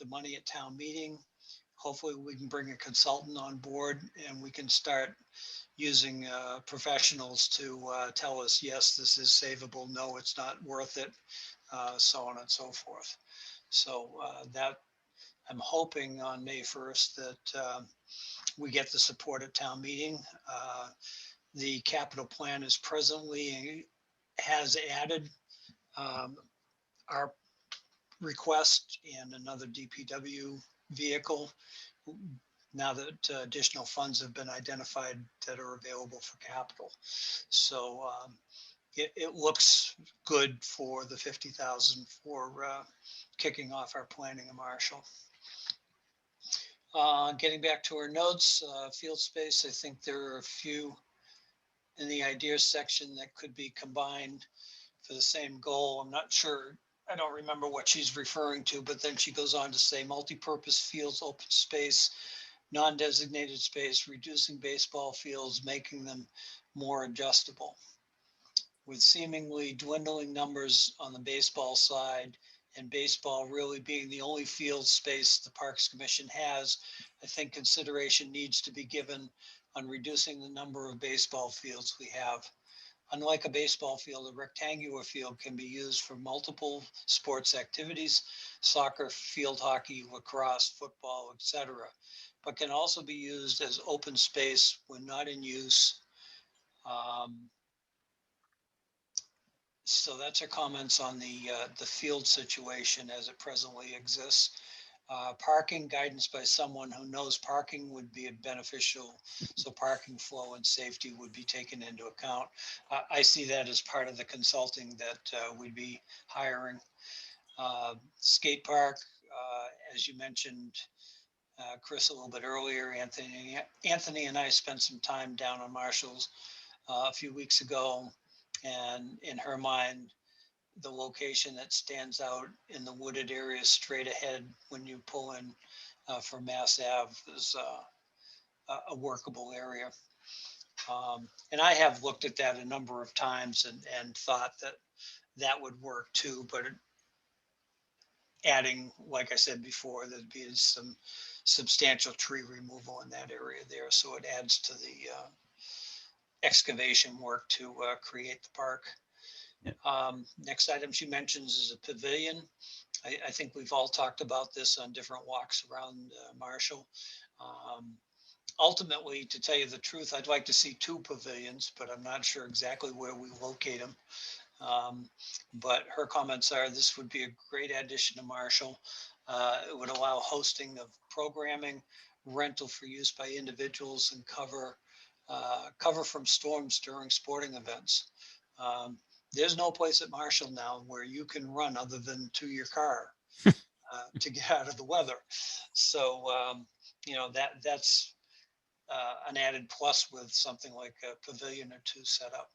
money at town meeting, hopefully we can bring a consultant on board and we can start using professionals to tell us, yes, this is savable, no, it's not worth it, so on and so forth. So that, I'm hoping on May 1st that we get the support at town meeting. The capital plan is presently has added our request and another DPW vehicle, now that additional funds have been identified that are available for capital. So it looks good for the 50,000 for kicking off our planning in Marshall. Getting back to our notes, field space, I think there are a few in the ideas section that could be combined for the same goal. I'm not sure, I don't remember what she's referring to, but then she goes on to say multi-purpose fields, open space, non-designated space, reducing baseball fields, making them more adjustable. With seemingly dwindling numbers on the baseball side and baseball really being the only field space the Parks Commission has, I think consideration needs to be given on reducing the number of baseball fields we have. Unlike a baseball field, a rectangular field can be used for multiple sports activities, soccer, field hockey, lacrosse, football, etc., but can also be used as open space when not in use. So that's our comments on the field situation as it presently exists. Parking guidance by someone who knows parking would be beneficial. So parking flow and safety would be taken into account. I see that as part of the consulting that we'd be hiring. Skate park, as you mentioned, Chris, a little bit earlier, Anthony and I spent some time down on Marshall's a few weeks ago, and in her mind, the location that stands out in the wooded area straight ahead when you pull in for Mass Ave is a workable area. And I have looked at that a number of times and thought that that would work too, but adding, like I said before, there'd be some substantial tree removal in that area there. So it adds to the excavation work to create the park.
Yeah.
Next item she mentions is a pavilion. I think we've all talked about this on different walks around Marshall. Ultimately, to tell you the truth, I'd like to see 2 pavilions, but I'm not sure exactly where we locate them. But her comments are this would be a great addition to Marshall. It would allow hosting of programming, rental for use by individuals, and cover from storms during sporting events. There's no place at Marshall now where you can run other than to your car to get out of the weather. So, that's an added plus with something like a pavilion or 2 set up.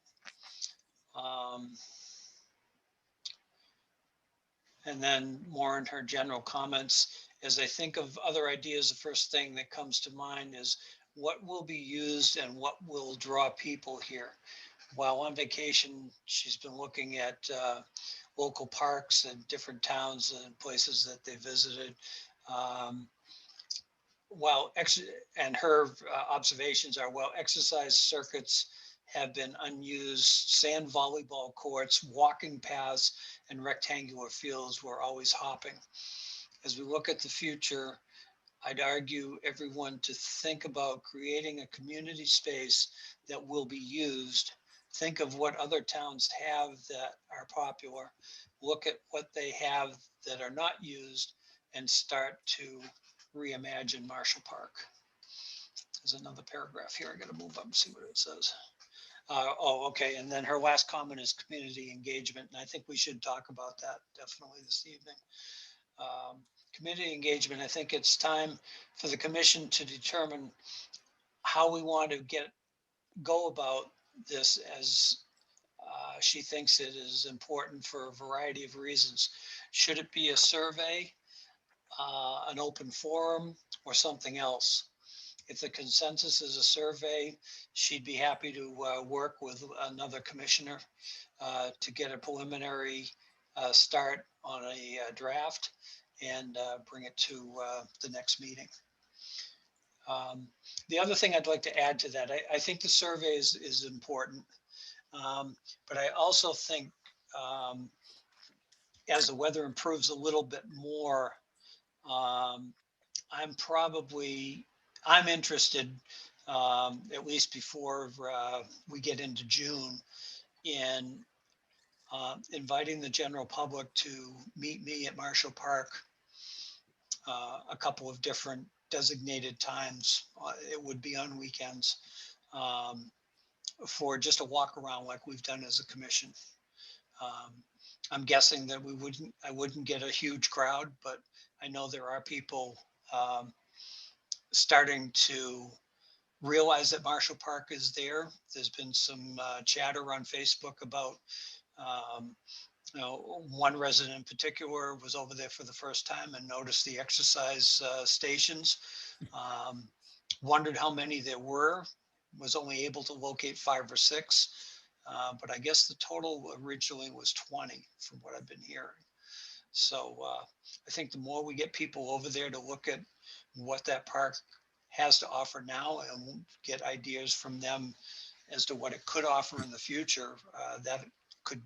And then more in her general comments, as I think of other ideas, the first thing that comes to mind is what will be used and what will draw people here. While on vacation, she's been looking at local parks and different towns and places that they visited. And her observations are, while exercise circuits have been unused, sand volleyball courts, walking paths, and rectangular fields were always hopping. As we look at the future, I'd argue everyone to think about creating a community space that will be used think of what other towns have that are popular, look at what they have that are not used, and start to reimagine Marshall Park. There's another paragraph here. I got to move up and see what it says. Oh, okay. And then her last comment is community engagement. And I think we should talk about that definitely this evening. Community engagement, I think it's time for the commission to determine how we want to go about this, as she thinks it is important for a variety of reasons. Should it be a survey, an open forum, or something else? If the consensus is a survey, she'd be happy to work with another commissioner to get a preliminary start on a draft and bring it to the next meeting. The other thing I'd like to add to that, I think the survey is important, but I also think as the weather improves a little bit more, I'm interested, at least before we get into June, in inviting the general public to meet me at Marshall Park a couple of different designated times. It would be on weekends, for just a walk around like we've done as a commission. I'm guessing that I wouldn't get a huge crowd, but I know there are people starting to realize that Marshall Park is there. There's been some chatter on Facebook about, one resident in particular was over there for the first time and noticed the exercise stations. Wondered how many there were, was only able to locate 5 or 6. But I guess the total originally was 20 from what I've been hearing. So I think the more we get people over there to look at what that park has to offer now and get ideas from them as to what it could offer in the future, that could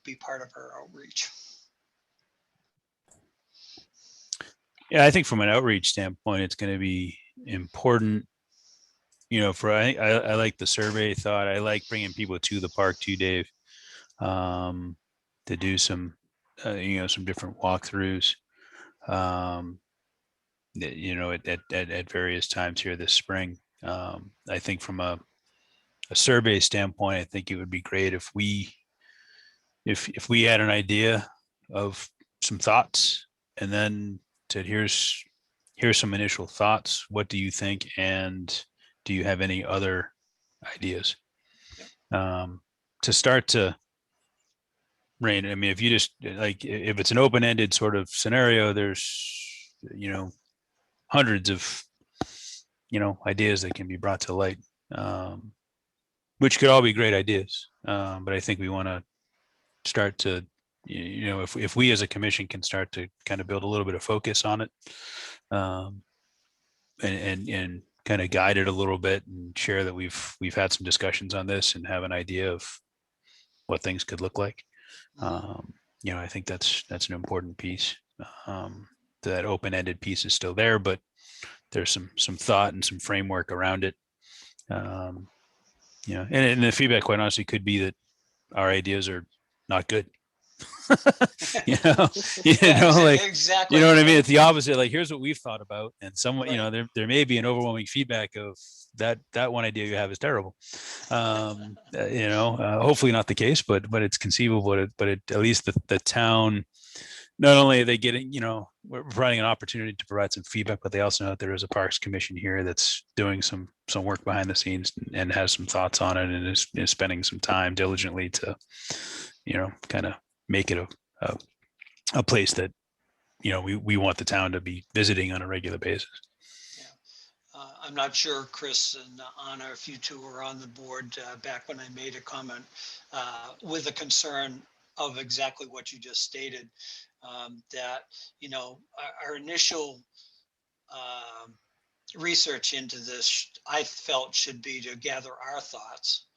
be part of our outreach.
Yeah, I think from an outreach standpoint, it's going to be important, I like the survey thought. I like bringing people to the park too, Dave, to do some different walkthroughs, at various times here this spring. I think from a survey standpoint, I think it would be great if we had an idea of some thoughts, and then said, here's some initial thoughts. What do you think? And do you have any other ideas? To start to rain. I mean, if you just if it's an open-ended sort of scenario, there's, hundreds of, ideas that can be brought to light, which could all be great ideas. But I think we want to start to, if we as a commission can start to kind of build a little bit of focus on it, and kind of guide it a little bit and share that we've had some discussions on this and have an idea of what things could look like. I think that's an important piece. That open-ended piece is still there, but there's some thought and some framework around it. And the feedback, quite honestly, could be that our ideas are not good.
Exactly.
You know what I mean? It's the opposite. Like, here's what we've thought about, and someone, right. There may be an overwhelming feedback of that one idea you have is terrible. Hopefully not the case, but it's conceivable. But at least the town, not only are they getting, we're providing an opportunity to provide some feedback, but they also know that there is a Parks Commission here that's doing some work behind the scenes and has some thoughts on it, and is spending some time diligently to, kind of make it a place that, we want the town to be visiting on a regular basis.
Yeah. I'm not sure, Chris and Anna, if you two were on the board back when I made a comment with a concern of exactly what you just stated, that, our initial research into this, I felt, should be to gather our thoughts,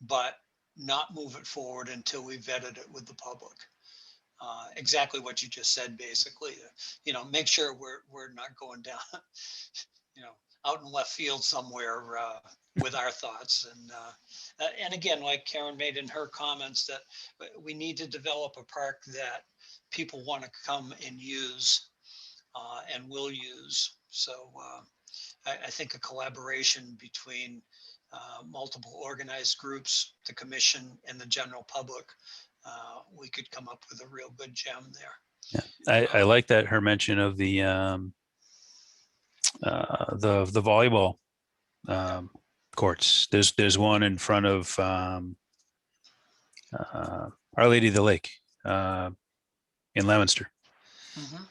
but not move it forward until we vetted it with the public. Exactly what you just said, basically, make sure we're not going down, out in left field somewhere, with our thoughts. And again, like Karen made in her comments, that we need to develop a park that people want to come and use and will use. So I think a collaboration between multiple organized groups, the commission, and the general public, we could come up with a real good gem there.
Yeah, I like that her mention of the volleyball courts. There's one in front of Our Lady of the Lake in Leominster.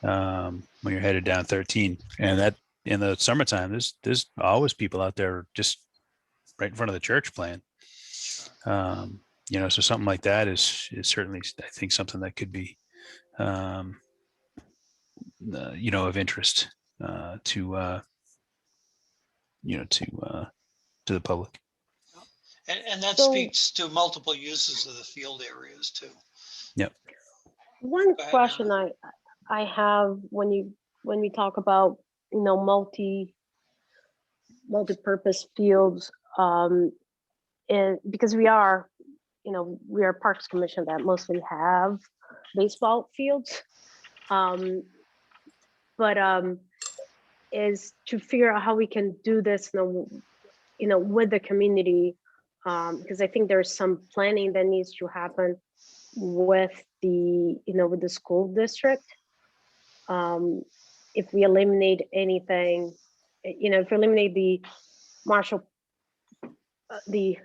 When you're headed down 13, and that in the summertime, there's always people out there just right in front of the church playing. So something like that is certainly, I think, something that could be of interest to the public.
And that
So-
speaks to multiple uses of the field areas too.
Yep.
One
Go ahead,
question I have when we talk about, multi-purpose fields, and because we are Parks Commission that mostly have baseball fields, but is to figure out how we can do this, with the community, because I think there's some planning that needs to happen with the school district. If we eliminate anything, if we eliminate the Marshall, the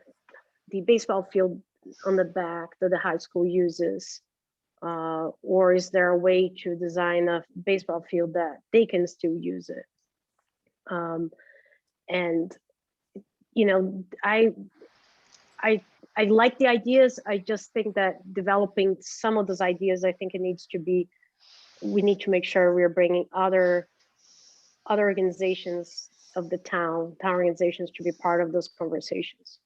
baseball field on the back that the high school uses, or is there a way to design a baseball field that they can still use it? And I like the ideas. I just think that developing some of those ideas, I think we need to make sure we're bringing other organizations of the town organizations to be part of those conversations.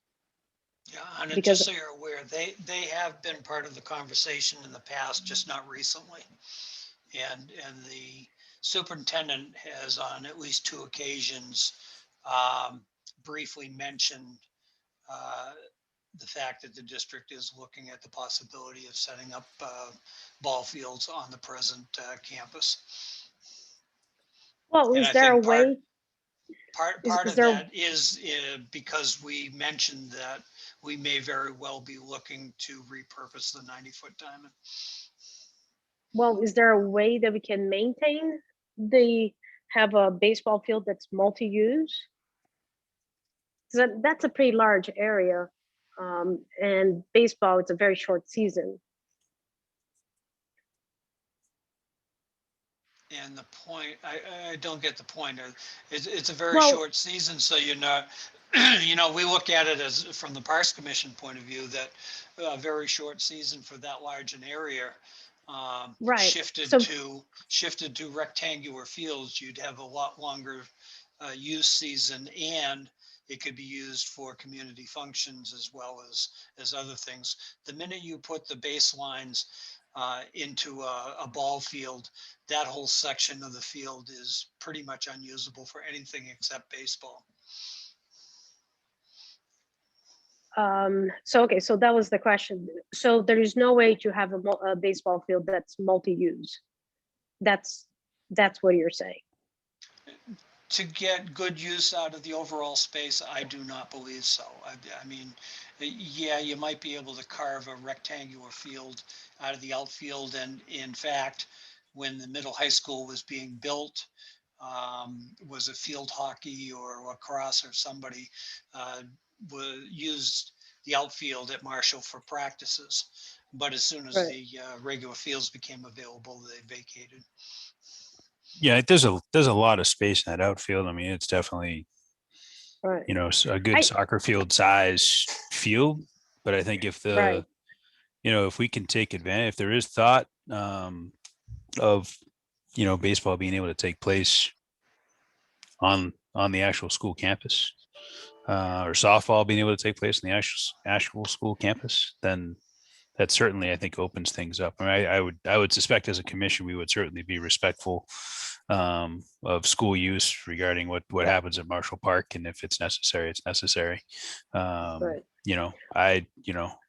Yeah, and
Because-
just so you're aware, they have been part of the conversation in the past, just not recently. And the superintendent has on at least 2 occasions briefly mentioned the fact that the district is looking at the possibility of setting up ball fields on the present campus.
Well,
And
is
I
there a
think
way?
Part
is
of
there-
that is because we mentioned that we may very well be looking to repurpose the 90-foot diamond.
Well, is there a way that we can have a baseball field that's multi-use? That's a pretty large area, and baseball, it's a very short season.
And the point, I don't get the point. It's a very
Well-
short season, so you're not, we look at it as, from the Parks Commission point of view, that a very short season for that large an area.
Right,
Shifted
so-
to rectangular fields, you'd have a lot longer use season, and it could be used for community functions as well as other things. The minute you put the baselines into a ball field, that whole section of the field is pretty much unusable for anything except baseball.
So that was the question. So there is no way to have a baseball field that's multi-use. That's what you're saying.
To get good use out of the overall space, I do not believe so. I mean, yeah, you might be able to carve a rectangular field out of the outfield. And in fact, when the middle high school was being built, was a field hockey or lacrosse or somebody used the outfield at Marshall for practices. But as soon as
Right.
the regular fields became available, they vacated.
Yeah, there's a lot of space in that outfield. I mean, it's definitely,
Right.
a good soccer field size field. But I think if
Right.
if we can take advantage, if there is thought of, baseball being able to take place on the actual school campus, or softball being able to take place on the actual school campus, then that certainly, I think, opens things up. I mean, I would suspect as a commission, we would certainly be respectful of school use regarding what happens at Marshall Park, and if it's necessary, it's necessary.
Right.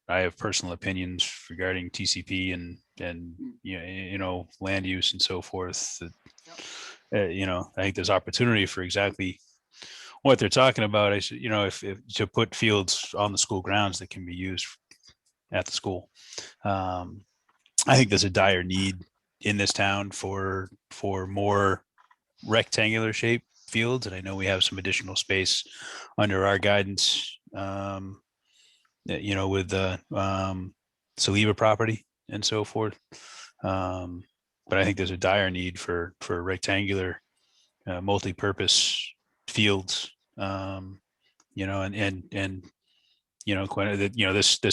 I have personal opinions regarding TCP and land use and so forth. I think there's opportunity for exactly what they're talking about. If to put fields on the school grounds that can be used at the school. I think there's a dire need in this town for more rectangular shaped fields, and I know we have some additional space under our guidance, with the Saliva property and so forth. But I think there's a dire need for rectangular, multi-purpose fields. This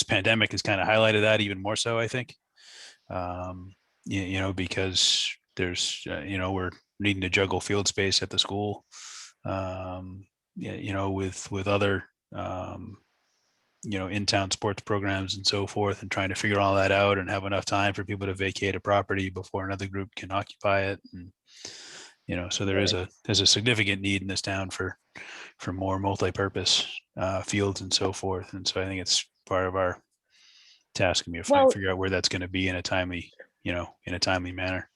pandemic has kind of highlighted that even more so, I think. Because there's, we're needing to juggle field space at the school, with other, in-town sports programs and so forth, and trying to figure all that out and have enough time for people to vacate a property before another group can occupy it. And, so there's a significant need in this town for more multi-purpose fields and so forth. And so I think it's part of our task to figure out where that's going to be in a timely manner.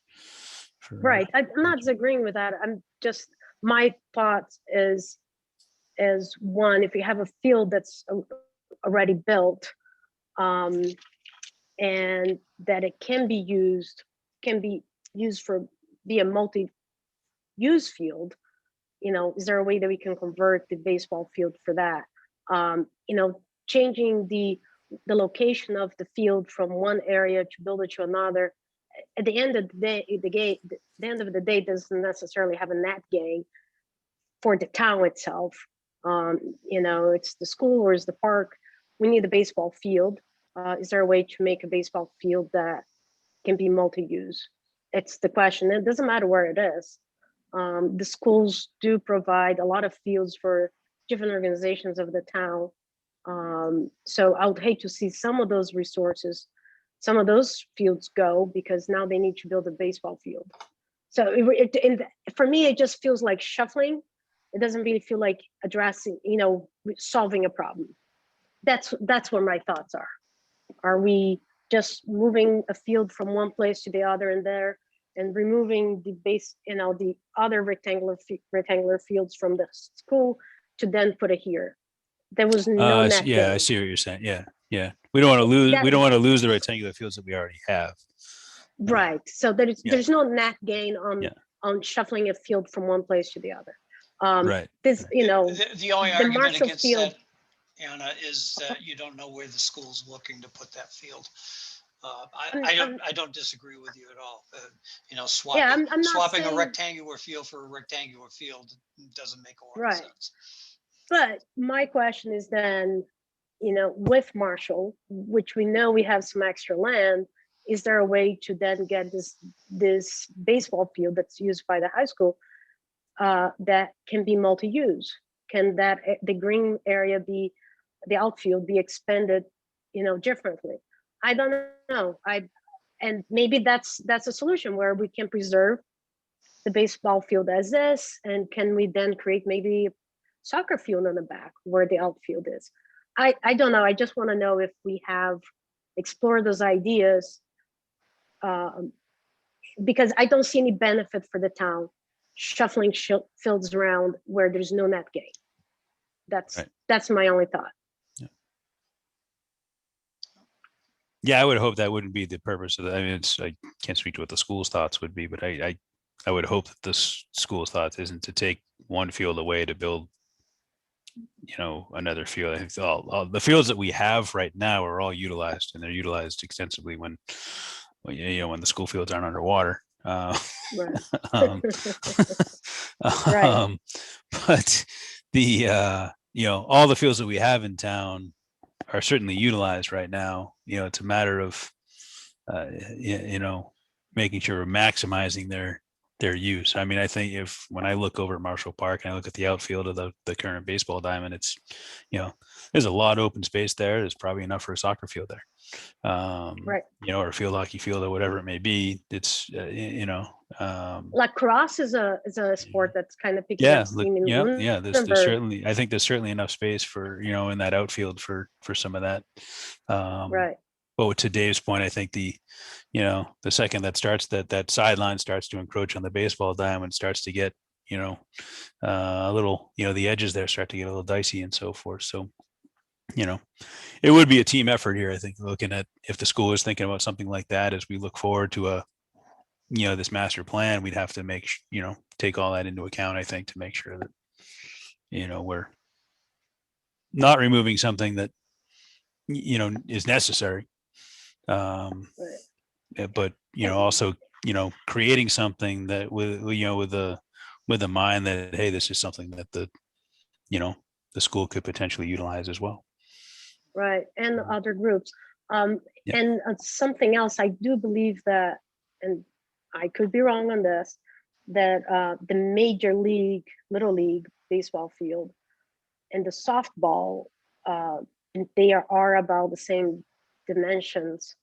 Right. I'm not disagreeing with that. I'm just, my thoughts is one, if you have a field that's already built, and that it can be used for be a multi-use field, is there a way that we can convert the baseball field for that? Changing the location of the field from one area to build it to another, at the end of the day, doesn't necessarily have a net gain for the town itself. It's the school or is the park. We need a baseball field. Is there a way to make a baseball field that can be multi-use? It's the question. It doesn't matter where it is. The schools do provide a lot of fields for different organizations of the town. So I would hate to see some of those resources, some of those fields go, because now they need to build a baseball field. So for me, it just feels like shuffling. It doesn't really feel like addressing, solving a problem. That's where my thoughts are. Are we just moving a field from one place to the other and removing the the other rectangular fields from the school to then put it here? There was no net gain.
I see what you're saying. Yeah. We don't want to lose the rectangular fields that we already have.
Right. So there's no net gain on shuffling a field from one place to the other.
Right.
The only argument against
field,
that, Anna, is that you don't know where the school's looking to put that field. I don't disagree with you at all. Swapping a rectangular field for a rectangular field doesn't make a lot of sense.
But my question is then, with Marshall, which we know we have some extra land, is there a way to then get this baseball field that's used by the high school that can be multi-use? Can the green area be, the outfield be expanded, differently? I don't know. And maybe that's a solution where we can preserve the baseball field as is, and can we then create maybe a soccer field on the back where the outfield is? I don't know. I just want to know if we have explored those ideas, because I don't see any benefit for the town shuffling fields around where there's no net gain. That's my only thought.
Yeah, I would hope that wouldn't be the purpose of that. I mean, I can't speak to what the school's thoughts would be, but I would hope that this school's thoughts isn't to take one field away to build, another field. I think all the fields that we have right now are all utilized, and they're utilized extensively when the school fields aren't underwater.
Right.
But all the fields that we have in town are certainly utilized right now. It's a matter of making sure we're maximizing their their use. I mean, I think when I look over at Marshall Park and I look at the outfield of the current baseball diamond, it's, there's a lot of open space there. There's probably enough for a soccer field there.
Right.
Or a field hockey field or whatever it may be. It's,
Lacrosse is a sport that's kind of picking
yeah,
up steam in
yeah. There's
Lunenburg.
certainly, I think there's certainly enough space for, in that outfield for some of that.
Right.
But to Dave's point, I think the second that starts, that sideline starts to encroach on the baseball diamond, starts to get, a little, the edges there start to get a little dicey and so forth. So, it would be a team effort here. I think looking at if the school is thinking about something like that, as we look forward to this master plan, we'd have to take all that into account, I think, to make sure that, we're not removing something that, is necessary.
Right.
But, also, creating something that with a mind that, hey, this is something that the school could potentially utilize as well.
Right. And other groups.
Yeah.
And something else, I do believe that, and I could be wrong on this, that the major league, little league baseball field and the softball, they are about the same dimensions.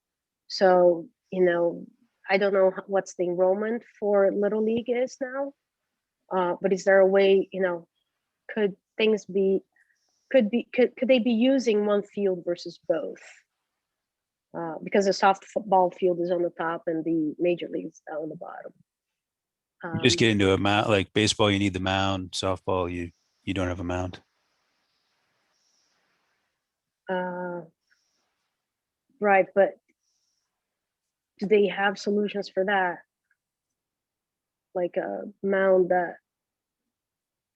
So, I don't know what's the enrollment for little league is now, but is there a way, could things be, could they be using one field versus both? Because the softball field is on the top and the major leagues down on the bottom.
You just get into a mound, like baseball, you need the mound. Softball, you don't have a mound.
Right, but do they have solutions for that? Like a mound that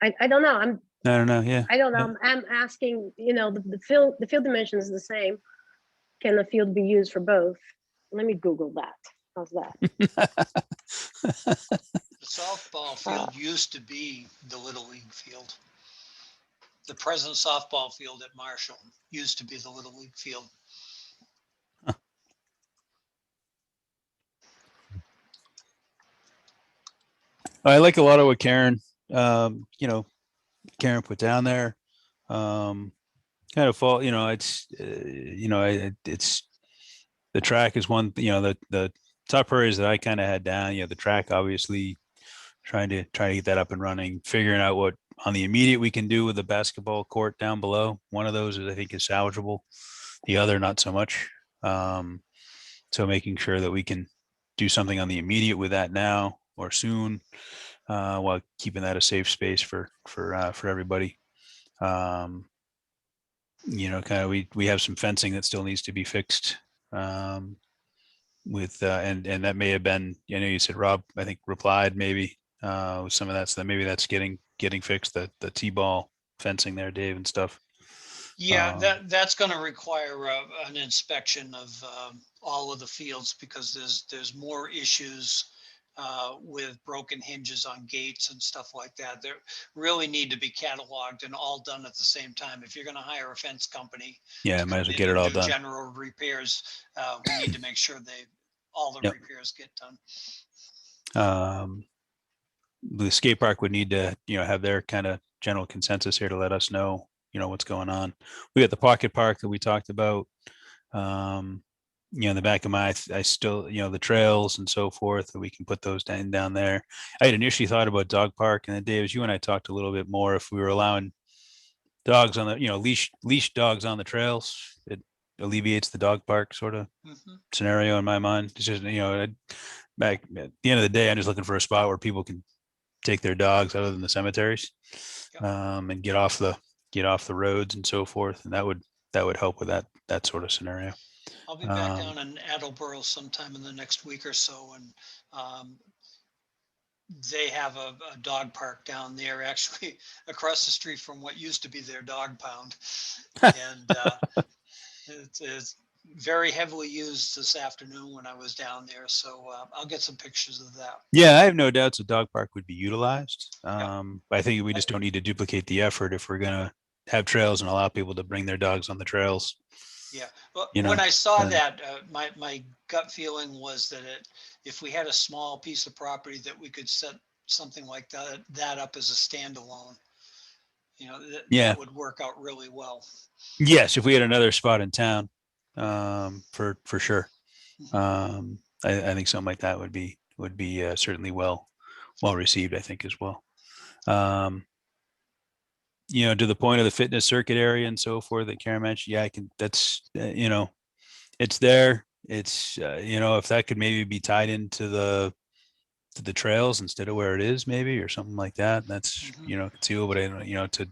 I don't know.
I don't know. Yeah.
I don't know. I'm asking, the field dimension is the same. Can the field be used for both? Let me Google that. How's that?
The softball field used to be the Little League field. The present softball field at Marshall used to be the Little League field.
I like a lot of what Karen put down there. Kind of fall, it's, it's the track is one, the top priorities that I kind of had down, the track, obviously trying to get that up and running, figuring out what on the immediate we can do with the basketball court down below. One of those I think is salvageable. The other, not so much. So making sure that we can do something on the immediate with that now or soon, while keeping that a safe space for everybody. Kind of we have some fencing that still needs to be fixed. With and that may have been, you said Rob, I think, replied maybe with some of that, so that maybe that's getting fixed, the T-ball fencing there, Dave, and stuff.
Yeah, that's going to require an inspection of all of the fields, because there's more issues with broken hinges on gates and stuff like that. They really need to be cataloged and all done at the same time. If you're going to hire a fence company,
yeah, might as well get it all done.
General repairs, we need to make sure all the repairs get done.
The skate park would need to, have their kind of general consensus here to let us know, what's going on. We got the pocket park that we talked about. In the back of my, I still, the trails and so forth, that we can put those down there. I had initially thought about dog park, and then Dave, as you and I talked a little bit more, if we were allowing dogs on the, leash dogs on the trails, it alleviates the dog park sort of scenario in my mind. It's just, back at the end of the day, I'm just looking for a spot where people can take their dogs other than the cemeteries, and get off the roads and so forth. And that would help with that sort of scenario.
I'll be back down in Attleboro sometime in the next week or so, and they have a dog park down there, actually across the street from what used to be their dog pound, and it's very heavily used this afternoon when I was down there. So I'll get some pictures of that.
Yeah, I have no doubts the dog park would be utilized. I think we just don't need to duplicate the effort if we're going to have trails and allow people to bring their dogs on the trails.
Yeah, well,
You know,
when I saw
uh,
that, my gut feeling was that if we had a small piece of property that we could set something like that up as a standalone,
yeah.
that would work out really well.
Yes, if we had another spot in town, for sure.
Mhm.
I think something like that would be certainly well received, I think, as well. Um, to the point of the fitness circuit area and so forth that Karen mentioned, yeah, I can. That's it's there. It's if that could maybe be tied into the trails instead of where it is, maybe, or something like that. That's
Mhm.
conceivable, but I don't to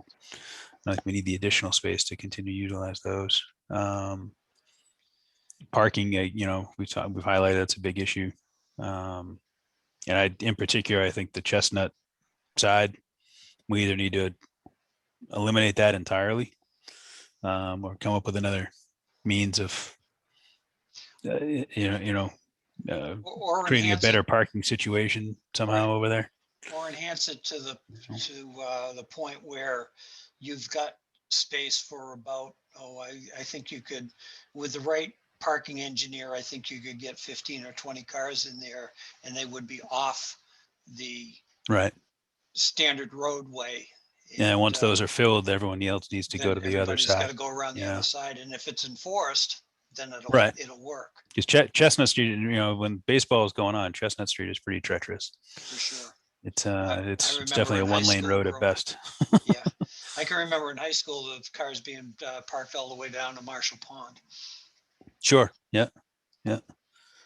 like we need the additional space to continue to utilize those. Parking, we've highlighted that's a big issue. And in particular, I think the Chestnut side, we either need to eliminate that entirely, or come up with another means of, uh, you know, uh,
Or
creating a
enhance it,
better parking situation
right?
somehow over there.
Or enhance it to
know?
the point where you've got space for about, I think you could, with the right parking engineer, I think you could get 15 or 20 cars in there, and they would be off the
Right.
standard roadway.
And
And
once those are filled, everyone else needs to go
then
to the other
everybody's got
side.
to go around the other side. And if it's enforced, then
Right.
it'll work
Because Chestnut Street, when baseball is going on, Chestnut Street is pretty treacherous.
for sure.
It's
I
it's
remember
definitely a
in high
one lane
school
road at
growing,
best.
yeah, I can remember in high school the cars being parked all the way down to Marshall Pond.
Sure. Yeah. Yeah.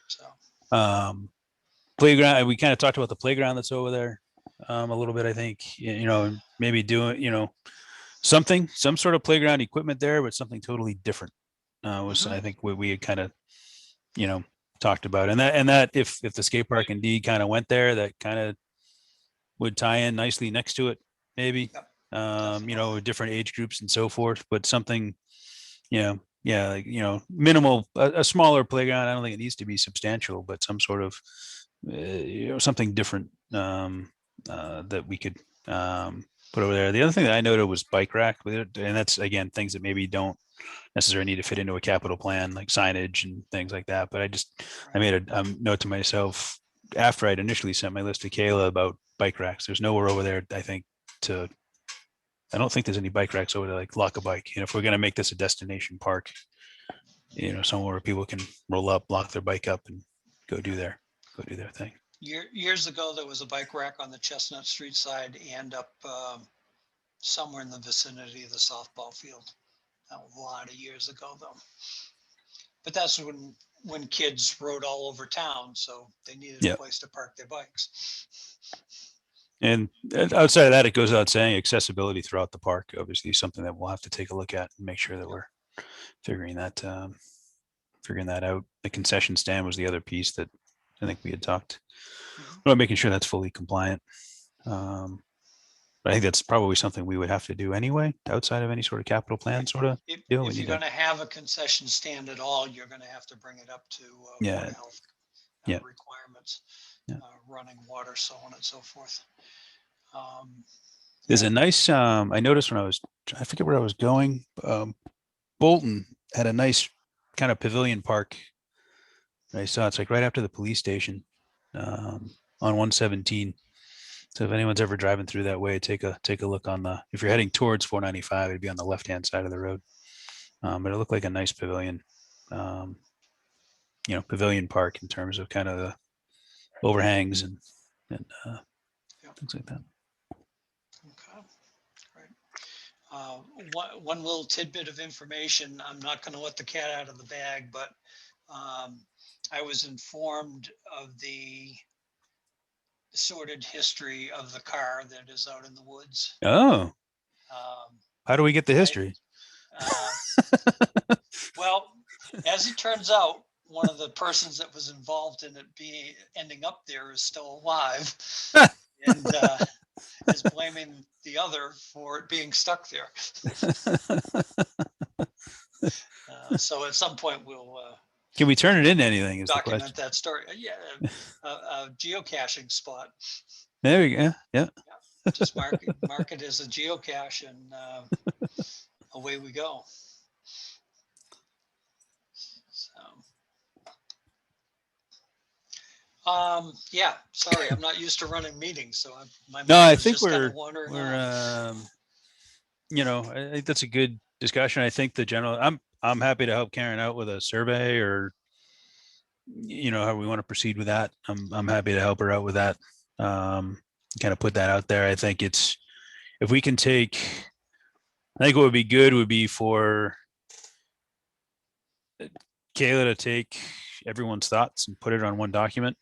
So
Um, Playground. We kind of talked about the playground that's over there a little bit. I think maybe doing some sort of playground equipment there, but something totally different. Was
mhm.
I think what we had kind of you know talked about, and that if the skate park indeed kind of went there, that kind of would tie in nicely next to it, maybe.
Yep, definitely.
Different age groups and so forth, but something, yeah, like minimal, a smaller playground. I don't think it needs to be substantial, but some sort of something different that we could put over there. The other thing that I noted was bike rack, and that's again things that maybe don't necessarily need to fit into a capital plan, like signage and things like that. But I
Right.
made a note to myself after I'd initially sent my list to Kayla about bike racks. There's nowhere over there, to I don't think there's any bike racks over there like lock a bike. If we're gonna make this a destination park, somewhere where people can roll up, lock their bike up, and go do their thing.
Years ago, there was a bike rack on the Chestnut Street side and up somewhere in the vicinity of the softball field. A lot of years ago, though. But that's when kids rode all over town, so they needed a
Yeah.
place to park their bikes.
And outside of that, it goes without saying, accessibility throughout the park, obviously something that we'll have to take a look at and make sure that we're figuring that out. The concession stand was the other piece that I think we had talked
Mhm.
about, making sure that's fully compliant. But I think that's probably something we would have to do anyway, outside of any sort of capital plan
Right.
sort of deal. We
If
need
you're
to,
going to have a concession stand at all, you're going to have to bring it up to Board
yeah,
of Health
yeah,
requirements,
yeah.
running water, so on and so forth.
There's
Yeah.
a nice, I noticed when I forget where I was going. Bolton had a nice kind of pavilion park. I saw it's like right after the police station, on 117. So if anyone's ever driving through that way, take a look if you're heading towards 495, it'd be on the left hand side of the road. But it looked like a nice pavilion, um, pavilion park in terms of kind of the overhangs and
Yeah.
things like that.
Okay. Great. One little tidbit of information. I'm not going to let the cat out of the bag, but I was informed of the sordid history of the car that is out in the woods.
Oh,
Um,
how do we get the
I,
history?
uh, well, as it turns out, one of the persons that was involved in it ending up there is still alive, and is blaming the other for it being stuck there. So at some point we'll
Can we turn it into anything? Is the
document
question.
that story. Yeah, a geocaching spot.
There we go. Yeah.
Yeah, just mark it as a geocache, and away we go. Yeah, sorry, I'm not used to running meetings, so my
No,
mind
I
was
think
just kind of wandering off.
I think that's a good discussion. I think the general, I'm happy to help Karen out with a survey or, how we want to proceed with that. I'm happy to help her out with that. Kind of put that out there. I think if we can I think what would be good would be for Kayla to take everyone's thoughts and put it on one document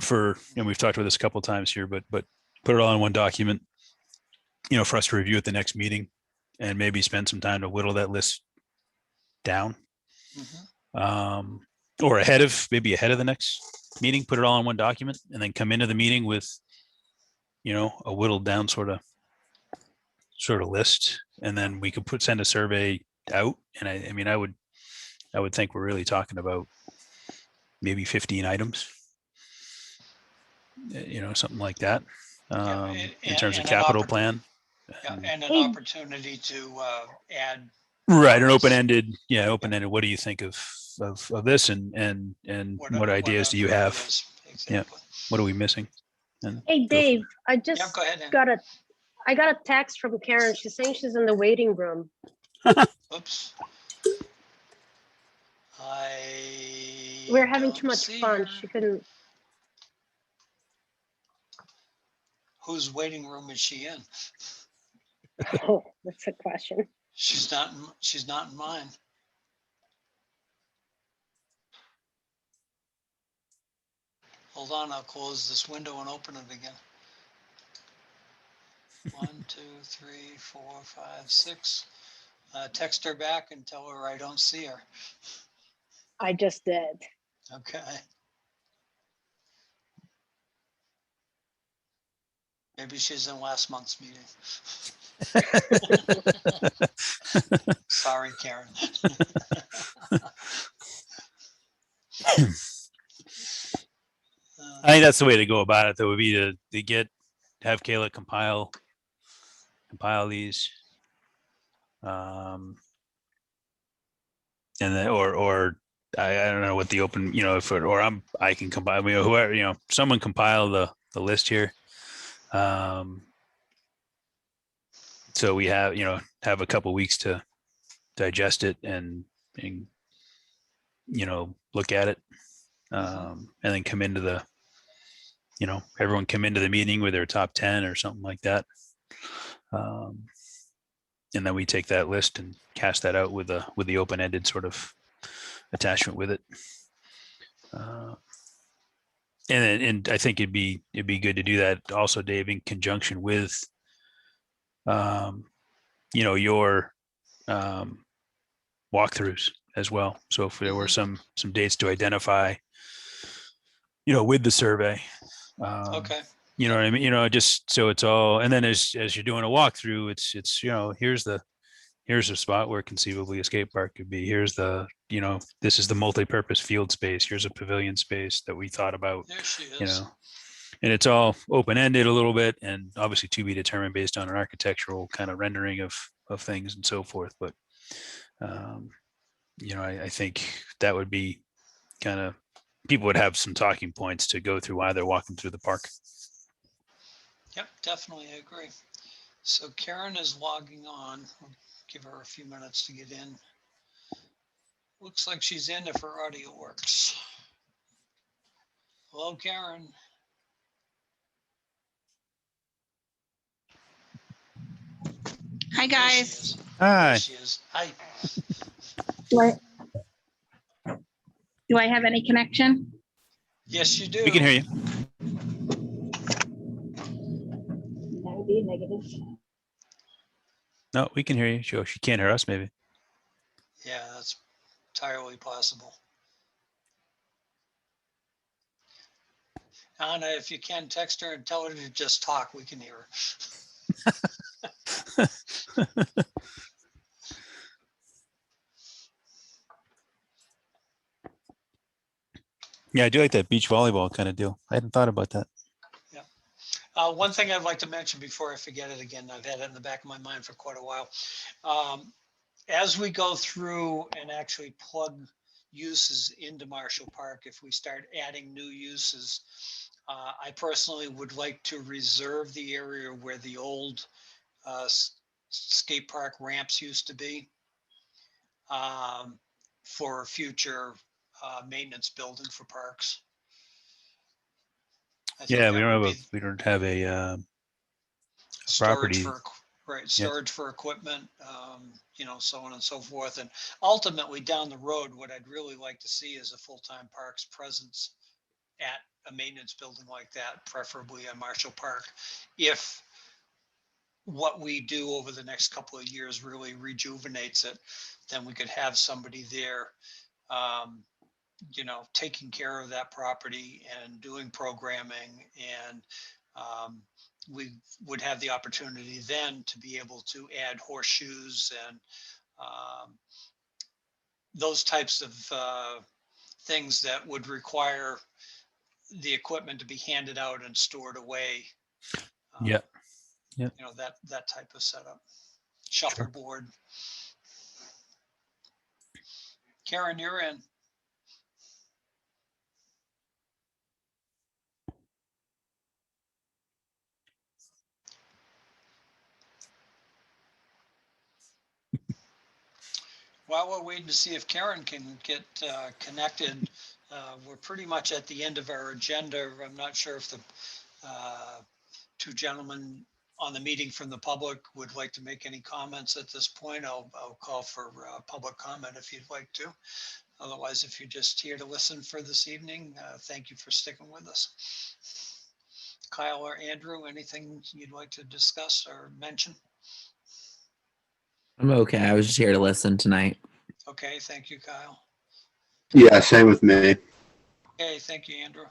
we've talked about this a couple of times here, but put it all in one document, for us to review at the next meeting and maybe spend some time to whittle that list down. Or ahead of the next meeting, put it all in one document and then come into the meeting with, a whittled down sort of list. And then we could send a survey out. And I would think we're really talking about maybe 15 items, something like that. In terms of capital plan.
Yeah, and an
Hey.
opportunity to add.
Right, an open-ended. What do you think of this, and what ideas do you have?
Exactly.
What are we missing? And
Hey, Dave, I just
Yeah, go ahead, Ann.
got a text from Karen. She's saying she's in the waiting room.
Oops.
We're having
don't
too much
see
fun.
her.
She couldn't.
Whose waiting room is she in?
Oh, that's a question.
She's not in mine. Hold on, I'll close this window and open it again. 1, 2, 3, 4, 5, 6. Text her back and tell her I don't see her.
I just did.
Okay. Maybe she's in last month's meeting. Sorry, Karen.
I think that's the way to go about it. That would be to have Kayla compile these, and then or I don't know what the open, I can compile, whoever, someone compile the list here. So we have a couple weeks to digest it and look at it, and then come into the, everyone come into the meeting with their top 10 or something like that. And then we take that list and cast that out with the open-ended sort of attachment with it. And I think it'd be good to do that also, Dave, in conjunction with, your walkthroughs as well. So if there were some dates to identify, with the survey,
Okay.
you know what I mean? Just so it's all, and then as you're doing a walkthrough, it's here's a spot where conceivably a skate park could be. Here's the, this is the multi-purpose field space. Here's a pavilion space that we thought about,
There she is.
And it's all open-ended a little bit, and obviously to be determined based on an architectural kind of rendering of things and so forth. But, I think that would be kind of, people would have some talking points to go through while they're walking through the park.
Yep, definitely agree. So Karen is logging on. We'll give her a few minutes to get in. Looks like she's in if her audio works. Hello, Karen.
Hi, guys.
Hi.
There she is. Hi.
Do I have any connection?
Yes, you do.
We can hear you.
That would be a negative.
No, we can hear you. She can't hear us, maybe.
Yeah, that's entirely possible. Anna, if you can, text her and tell her to just talk. We can hear her.
Yeah, I do like that beach volleyball kind of deal. I hadn't thought about that.
Yeah. One thing I'd like to mention before I forget it again, I've had it in the back of my mind for quite a while. As we go through and actually plug uses into Marshall Park if we start adding new uses. I personally would like to reserve the area where the old skate park ramps used to be for a future maintenance building for parks. I think
Yeah,
that would be
we don't have a
storage
property.
for, right, storage for equipment, you know, so on and so forth. And ultimately down the road, what I'd really like to see is a full-time parks presence at a maintenance building like that, preferably on Marshall Park. If what we do over the next couple of years really rejuvenates it, then we could have somebody there, you know, taking care of that property and doing programming. And we would have the opportunity then to be able to add horseshoes and those types of things that would require the equipment to be handed out and stored away.
Yeah. Yeah.
You know, that type of setup. Shuffleboard. Karen, you're in. While we're waiting to see if Karen can get connected, we're pretty much at the end of our agenda. I'm not sure if the two gentlemen on the meeting from the public would like to make any comments at this point. I'll call for public comment if you'd like to. Otherwise, if you're just here to listen for this evening, thank you for sticking with us. Kyle or Andrew, anything you'd like to discuss or mention?
I'm okay. I was just here to listen tonight.
Okay, thank you, Kyle.
Yeah, same with me.
Okay, thank you, Andrew.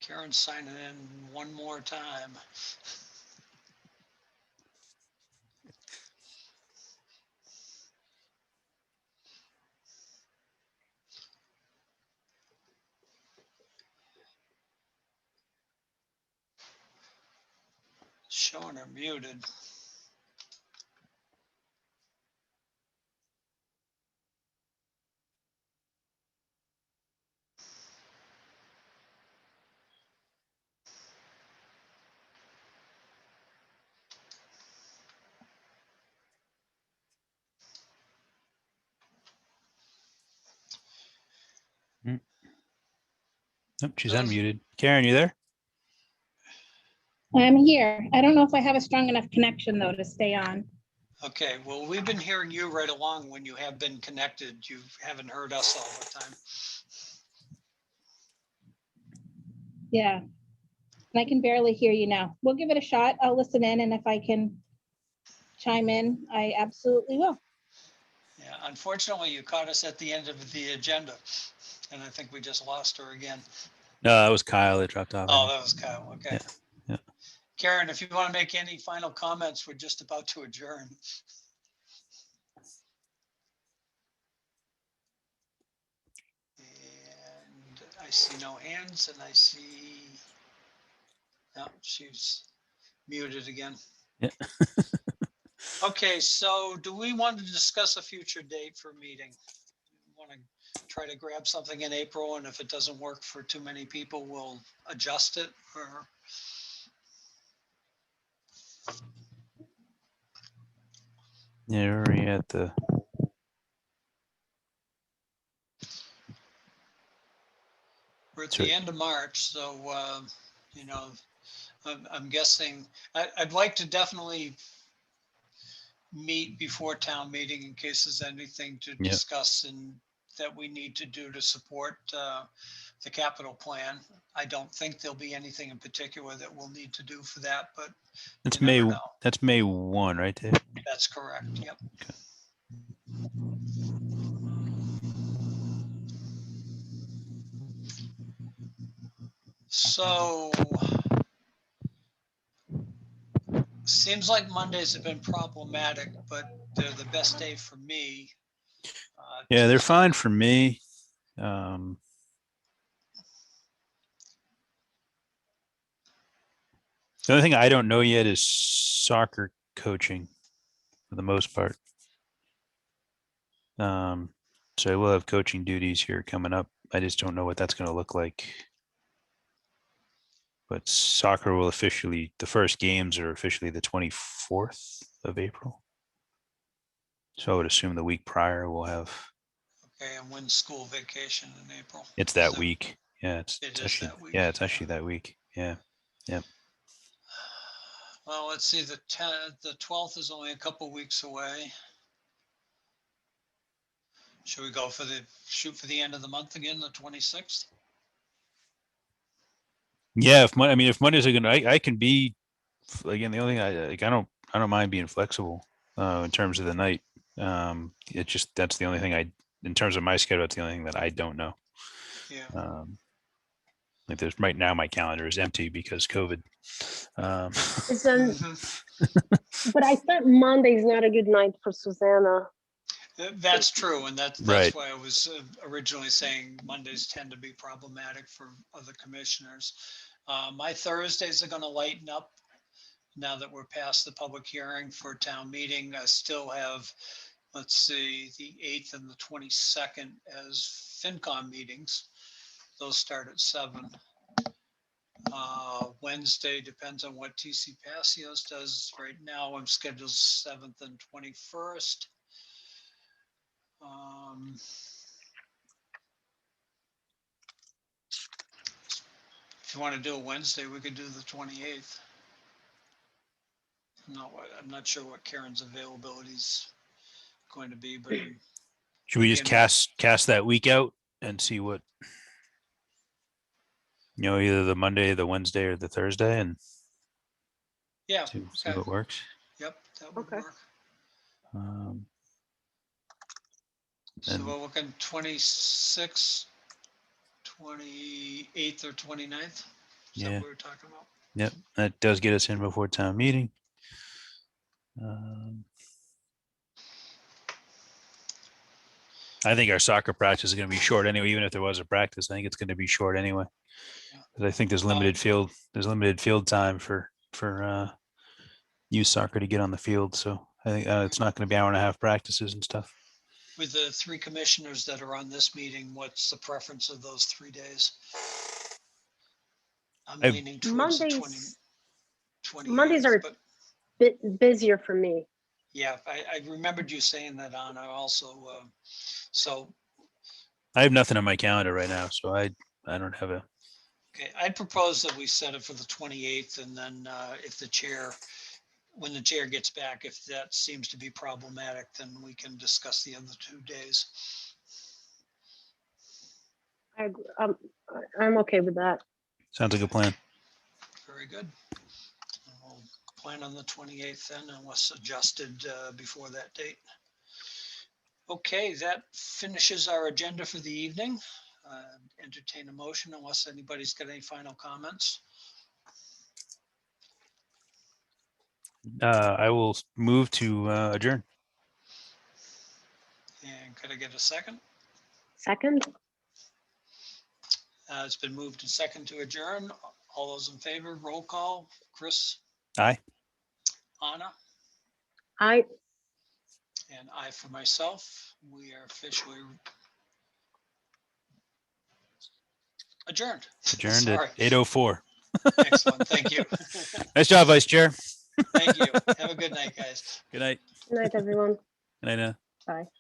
Karen's signing in one more time. Showing her muted.
Nope, she's unmuted. Karen, you there?
I'm here. I don't know if I have a strong enough connection though to stay on.
Okay, well, we've been hearing you right along when you have been connected. You haven't heard us all the time.
Yeah. And I can barely hear you now. We'll give it a shot. I'll listen in, and if I can chime in, I absolutely will.
Yeah, unfortunately, you caught us at the end of the agenda, and I think we just lost her again.
No, that was Kyle that dropped off.
Oh, that was Kyle. Okay.
Yeah, yeah.
Karen, if you want to make any final comments, we're just about to adjourn. And I see no hands, and I see, no, she's muted again.
Yeah.
Okay, so do we want to discuss a future date for a meeting? Want to try to grab something in April, and if it doesn't work for too many people, we'll adjust it, or?
Yeah, we're already at the.
We're at
Sure.
the end of March, so, you know, I'm guessing, I'd like to definitely meet before town meeting in case there's anything to
Yeah.
discuss and that we need to do to support the capital plan. I don't think there'll be anything in particular that we'll need to do for that, but
That's
you
May.
never know.
That's May 1, right, Dave?
That's correct. Yep.
Okay.
So seems like Mondays have been problematic, but they're the best day for me.
Yeah, they're fine for me. The only thing I don't know yet is soccer coaching for the most part. So I will have coaching duties here coming up. I just don't know what that's going to look like. But soccer will officially, the first games are officially the 24th of April. So I would assume the week prior we'll have,
Okay, and when's school vacation in April?
it's that week. Yeah,
It is
actually,
that week,
yeah, it's
yeah.
actually that week. Yeah.
Well, let's see, the 12th is only a couple weeks away. Should we go for shoot for the end of the month again, the 26th?
Yeah, if Mondays are gonna, I can be, again, the only thing I don't mind being flexible in terms of the night. It just, that's the only thing in terms of my schedule, it's the only thing that I don't know.
Yeah.
Like there's right now my calendar is empty because COVID.
Isn't,
Mhm.
but I thought Monday is not a good night for Susanna.
That's true, and that's
Right.
why I was originally saying Mondays tend to be problematic for other commissioners. My Thursdays are going to lighten up now that we're past the public hearing for town meeting. I still have, let's see, the 8th and the 22nd as FinCom meetings. Those start at 7. Wednesday depends on what TC Passios does. Right now, I'm scheduled 7th and 21st. If you want to do a Wednesday, we could do the 28th. No, I'm not sure what Karen's availability is going to be, but
Should we just
again,
cast that week out and see what, either the Monday, the Wednesday, or the Thursday, and
yeah,
see
okay.
what works.
Yep, that would
Okay.
work.
Um,
So
and
we're looking 26th, 28th, or 29th. Is that
yeah,
what we were talking about?
yep, that does get us in before town meeting. I think our soccer practice is going to be short anyway. Even if there was a practice, I think it's going to be short anyway.
Yeah.
'Cause I think there's limited field time for youth soccer to get on the field. So I think it's not going to be hour and a half practices and stuff.
With the 3 commissioners that are on this meeting, what's the preference of those 3 days? I'm leaning towards the 28th,
are
but
bit busier for me.
yeah, I remembered you saying that, Anna, also. So,
I have nothing on my calendar right now, so I don't have a.
okay, I'd propose that we set it for the 28th, and then if when the chair gets back, if that seems to be problematic, then we can discuss the other 2 days.
I'm okay with that.
Sounds like a plan.
Very good. We'll plan on the 28th then, unless adjusted before that date. Okay, that finishes our agenda for the evening. Entertain a motion unless anybody's got any final comments.
I will move to adjourn.
And could I get a second?
Second?
It's been moved to second to adjourn. All those in favor, roll call. Chris,
Aye.
Anna,
I
and I for myself. We are officially adjourned.
Adjourned
Sorry.
at 8:04.
Excellent. Thank you.
Nice job, Vice Chair.
Thank you. Have a good night, guys.
Good night.
Good night, everyone.
Good night.
Bye.